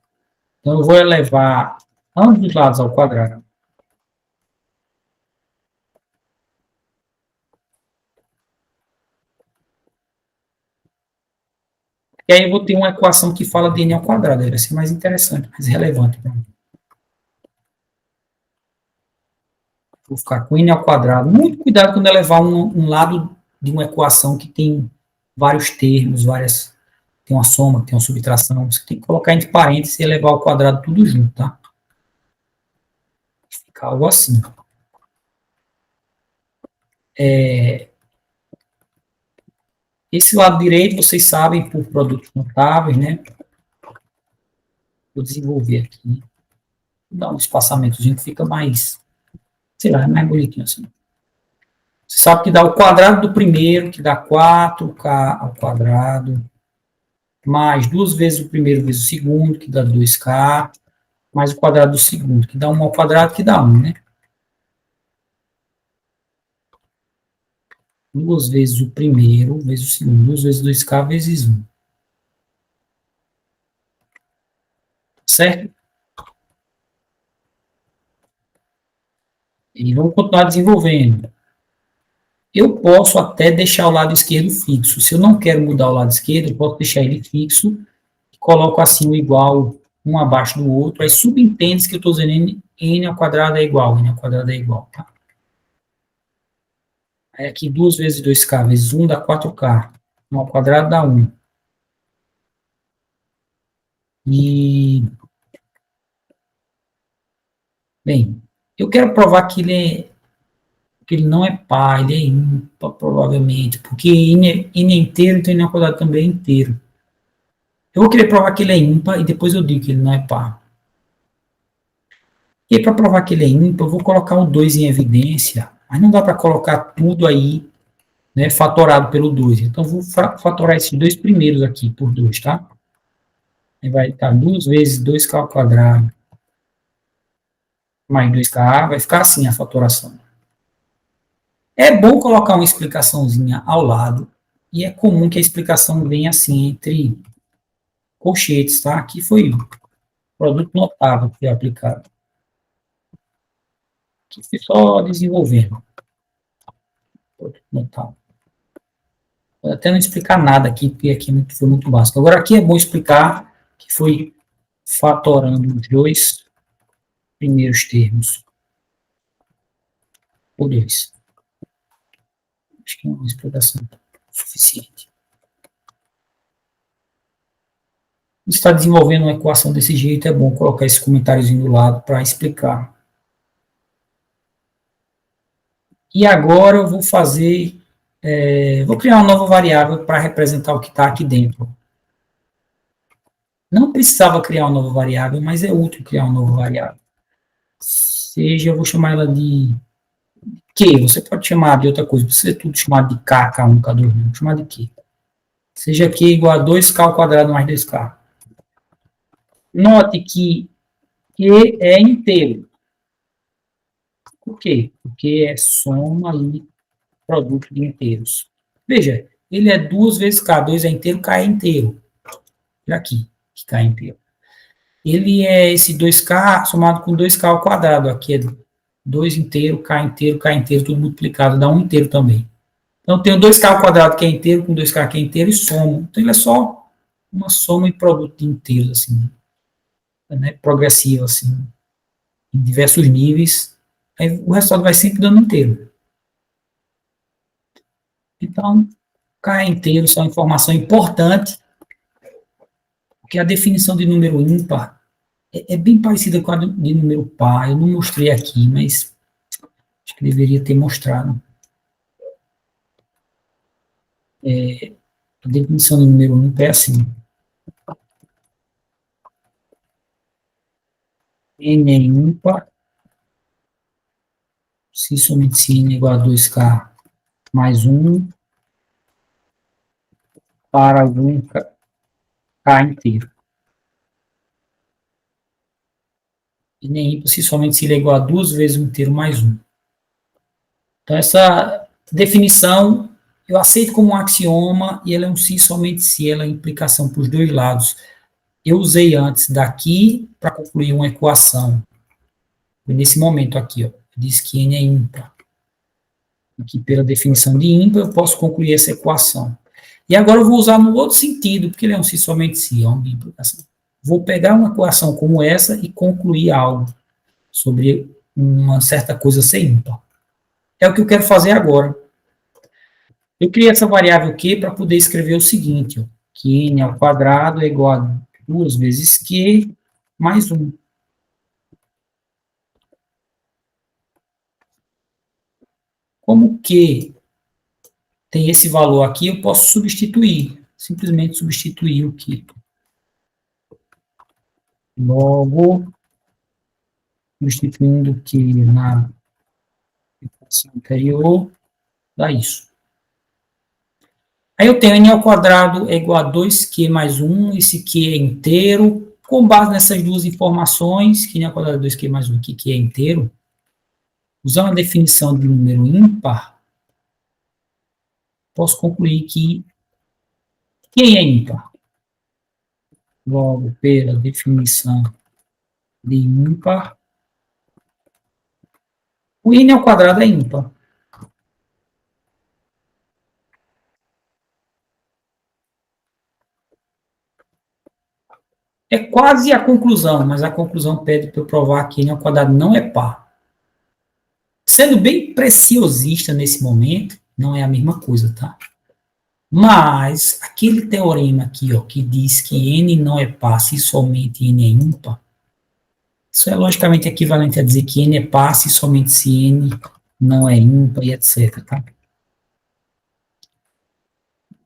Então, eu vou elevar ambos os lados ao quadrado. E aí eu vou ter uma equação que fala de N ao quadrado. Vai ser mais interessante, mais relevante para mim. Vou ficar com N ao quadrado. Muito cuidado quando eu levar um lado de uma equação que tem vários termos, tem uma soma, tem uma subtração. Você tem que colocar entre parênteses e elevar ao quadrado tudo junto, tá? Fica algo assim. Esse lado direito, vocês sabem, por produtos notáveis, né? Vou desenvolver aqui. Vou dar um espaçamentozinho que fica mais, sei lá, mais bonitinho assim. Você sabe que dá o quadrado do primeiro, que dá 4K ao quadrado, mais 2 vezes o primeiro vezes o segundo, que dá 2K, mais o quadrado do segundo, que dá 1 ao quadrado, que dá 1, né? 2 vezes o primeiro vezes o segundo, 2 vezes 2K vezes 1. Certo? E vamos continuar desenvolvendo. Eu posso até deixar o lado esquerdo fixo. Se eu não quero mudar o lado esquerdo, eu posso deixar ele fixo e coloco assim o igual um abaixo do outro. Aí subentende que eu estou dizendo n ao quadrado é igual, n ao quadrado é igual. Tá? Aí aqui 2 vezes 2k vezes 1 dá 4k. 1 ao quadrado dá 1. E, bem, eu quero provar que ele não é par, ele é ímpar, provavelmente, porque n é inteiro, então n ao quadrado também é inteiro. Eu vou querer provar que ele é ímpar e depois eu digo que ele não é par. E para provar que ele é ímpar, eu vou colocar o 2 em evidência, mas não dá para colocar tudo aí, né, fatorado pelo 2. Então, eu vou fatorar esses dois primeiros aqui por 2, tá? Aí vai estar 2 vezes 2k ao quadrado mais 2k, vai ficar assim a fatoração. É bom colocar uma explicaçãozinha ao lado, e é comum que a explicação venha assim, entre colchetes, tá? Aqui foi um produto notável que foi aplicado. Aqui foi só desenvolvendo. Produto notável. Vou até não explicar nada aqui, porque aqui foi muito básico. Agora, aqui é bom explicar que foi fatorando os dois primeiros termos por 2. Acho que é uma explicação suficiente. Se está desenvolvendo uma equação desse jeito, é bom colocar esse comentáriozinho do lado para explicar. E agora eu vou fazer, vou criar uma nova variável para representar o que está aqui dentro. Não precisava criar uma nova variável, mas é útil criar uma nova variável. Seja, eu vou chamar ela de Q, você pode chamar de outra coisa, precisa ser tudo chamado de K, K1, K2, vou chamar de Q. Seja Q igual a 2K ao quadrado mais 2K. Note que Q é inteiro. Por quê? Porque é soma e produto de inteiros. Veja, ele é 2 vezes K, 2 é inteiro, K é inteiro. Olha aqui, que K é inteiro. Ele é esse 2K somado com 2K ao quadrado. Aqui é 2 inteiro, K inteiro, tudo multiplicado, dá 1 inteiro também. Então, eu tenho 2K ao quadrado que é inteiro, com 2K que é inteiro, e somo. Então, ele é só uma soma e produto de inteiros, assim, né, progressiva, assim, em diversos níveis. Aí, o resultado vai sempre dando inteiro. Então, K é inteiro, só uma informação importante, porque a definição de número ímpar é bem parecida com a de número par. Eu não mostrei aqui, mas acho que deveria ter mostrado. A definição de número ímpar é assim. N é ímpar, se somente se n é igual a 2k mais 1 para algum k inteiro. N é ímpar se somente se ele é igual a 2 vezes 1 inteiro mais 1. Então, essa definição eu aceito como um axioma e ela é um se somente se, ela é implicação para os dois lados. Eu usei antes daqui para concluir uma equação. Nesse momento aqui, ó, diz que n é ímpar. Aqui, pela definição de ímpar, eu posso concluir essa equação. E agora eu vou usar no outro sentido, porque ele é um se somente se, é uma implicação. Vou pegar uma equação como essa e concluir algo sobre uma certa coisa ser ímpar. É o que eu quero fazer agora. Eu criei essa variável q para poder escrever o seguinte, ó, que n ao quadrado é igual a 2 vezes q mais 1. Como q tem esse valor aqui, eu posso substituir, simplesmente substituir o q. Logo, substituindo o q na equação anterior, dá isso. Aí eu tenho n ao quadrado é igual a 2q mais 1, esse q é inteiro. Com base nessas duas informações, que n ao quadrado é 2q mais 1, que q é inteiro, usando a definição de número ímpar, posso concluir que q é ímpar. Logo, pela definição de ímpar, O n ao quadrado é ímpar. É quase a conclusão, mas a conclusão pede para eu provar que n ao quadrado não é par. Sendo bem preciosista nesse momento, não é a mesma coisa, tá? Mas aquele teorema aqui, ó, que diz que n não é par se somente n é ímpar, isso é logicamente equivalente a dizer que n é par se somente se n não é ímpar e etc, tá?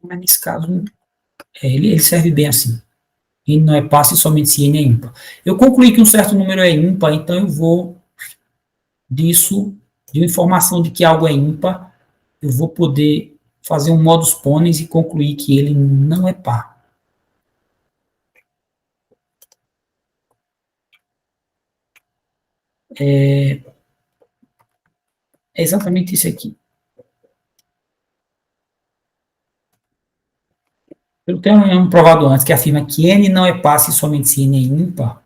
Mas nesse caso, ele serve bem assim. N não é par se somente se n é ímpar. Eu concluí que um certo número é ímpar, então eu vou disso, de uma informação de que algo é ímpar, eu vou poder fazer um modus ponens e concluir que ele não é par. É exatamente isso aqui. Eu tenho um provado antes que afirma que n não é par se somente se n é ímpar.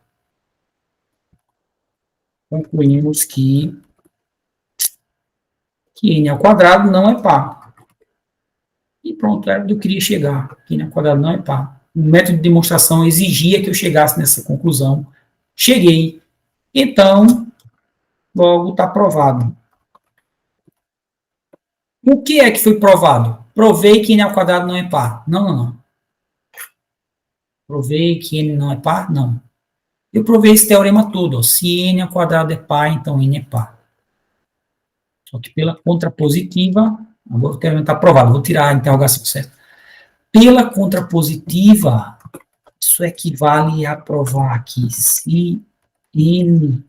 Concluímos que n ao quadrado não é par. E pronto, era onde eu queria chegar. Que n ao quadrado não é par. O método de demonstração exigia que eu chegasse nessa conclusão. Cheguei. Então, logo está provado. O que é que foi provado? Provei que n ao quadrado não é par. Não. Provei que n não é par? Não. Eu provei esse teorema todo. Ó. Se n ao quadrado é par, então n é par. Só que pela contrapositiva, agora o teorema está provado. Vou tirar a interrogação, certo? Pela contrapositiva, isso equivale a provar que se n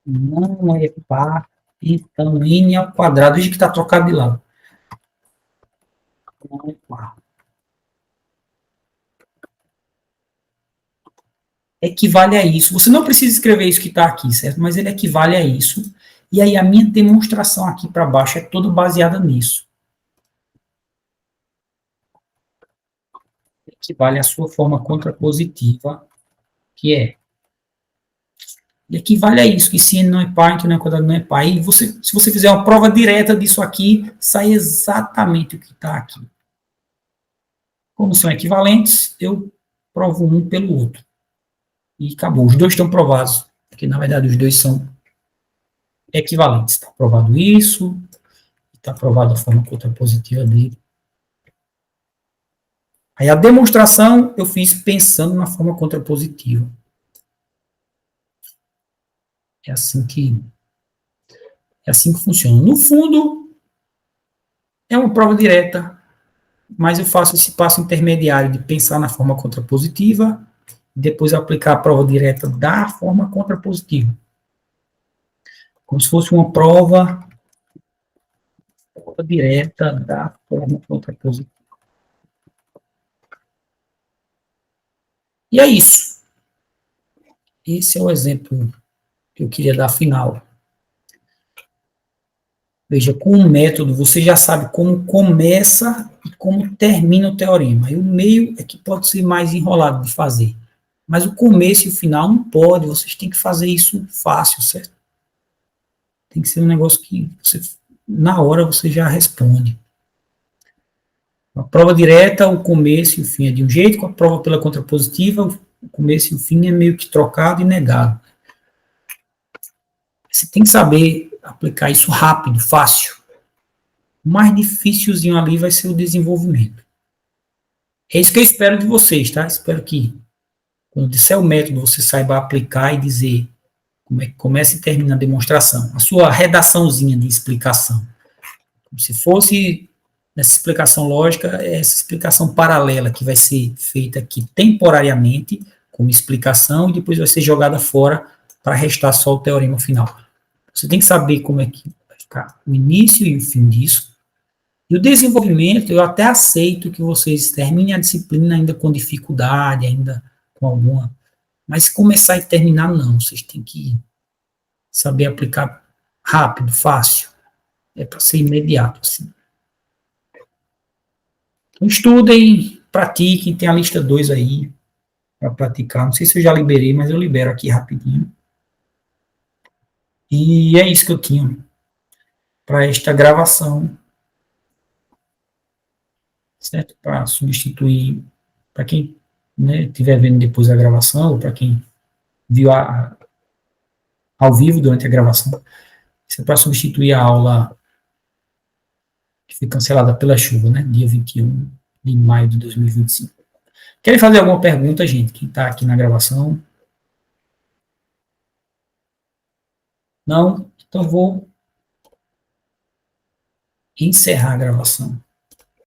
não é par, então n ao quadrado, veja que está trocado de lado. Não é par. Equivale a isso. Você não precisa escrever isso que está aqui, certo? Mas ele equivale a isso. E aí a minha demonstração aqui para baixo é toda baseada nisso. Equivale à sua forma contrapositiva, que é. Equivale a isso, que se n não é par, então n ao quadrado não é par. E se você fizer uma prova direta disso aqui, sai exatamente o que está aqui. Como são equivalentes, eu provo um pelo outro. E acabou. Os dois estão provados, porque na verdade os dois são equivalentes. Está provado isso, está provado a forma contrapositiva dele. Aí a demonstração eu fiz pensando na forma contrapositiva. É assim que funciona. No fundo, é uma prova direta, mas eu faço esse passo intermediário de pensar na forma contrapositiva e depois aplicar a prova direta da forma contrapositiva. Como se fosse uma prova direta da forma contrapositiva. E é isso. Esse é o exemplo que eu queria dar final. Veja, com o método, você já sabe como começa e como termina o teorema. E o meio é que pode ser mais enrolado de fazer. Mas o começo e o final não pode, vocês têm que fazer isso fácil, certo? Tem que ser um negócio que você, na hora você já responde. A prova direta, o começo e o fim é de um jeito, com a prova pela contrapositiva, o começo e o fim é meio que trocado e negado. Você tem que saber aplicar isso rápido, fácil. O mais dificilzinho ali vai ser o desenvolvimento. É isso que eu espero de vocês, tá? Espero que, quando disser o método, você saiba aplicar e dizer como é que começa e termina a demonstração. A sua redaçãozinha de explicação. Como se fosse, nessa explicação lógica, essa explicação paralela que vai ser feita aqui temporariamente, como explicação, e depois vai ser jogada fora para restar só o teorema final. Você tem que saber como é que vai ficar o início e o fim disso. E o desenvolvimento, eu até aceito que vocês terminem a disciplina ainda com dificuldade, ainda com alguma... Mas começar e terminar, não. Vocês têm que saber aplicar rápido, fácil. É para ser imediato, assim. Então, estudem, pratiquem. Tem a lista 2 aí para praticar. Não sei se eu já liberei, mas eu libero aqui rapidinho. E é isso que eu tinha para esta gravação, certo? Para substituir, para quem estiver vendo depois a gravação, ou para quem viu ao vivo durante a gravação, isso é para substituir a aula que foi cancelada pela chuva, né? Dia 21 de maio de 2025. Querem fazer alguma pergunta, gente? Quem está aqui na gravação? Não? Então vou encerrar a gravação.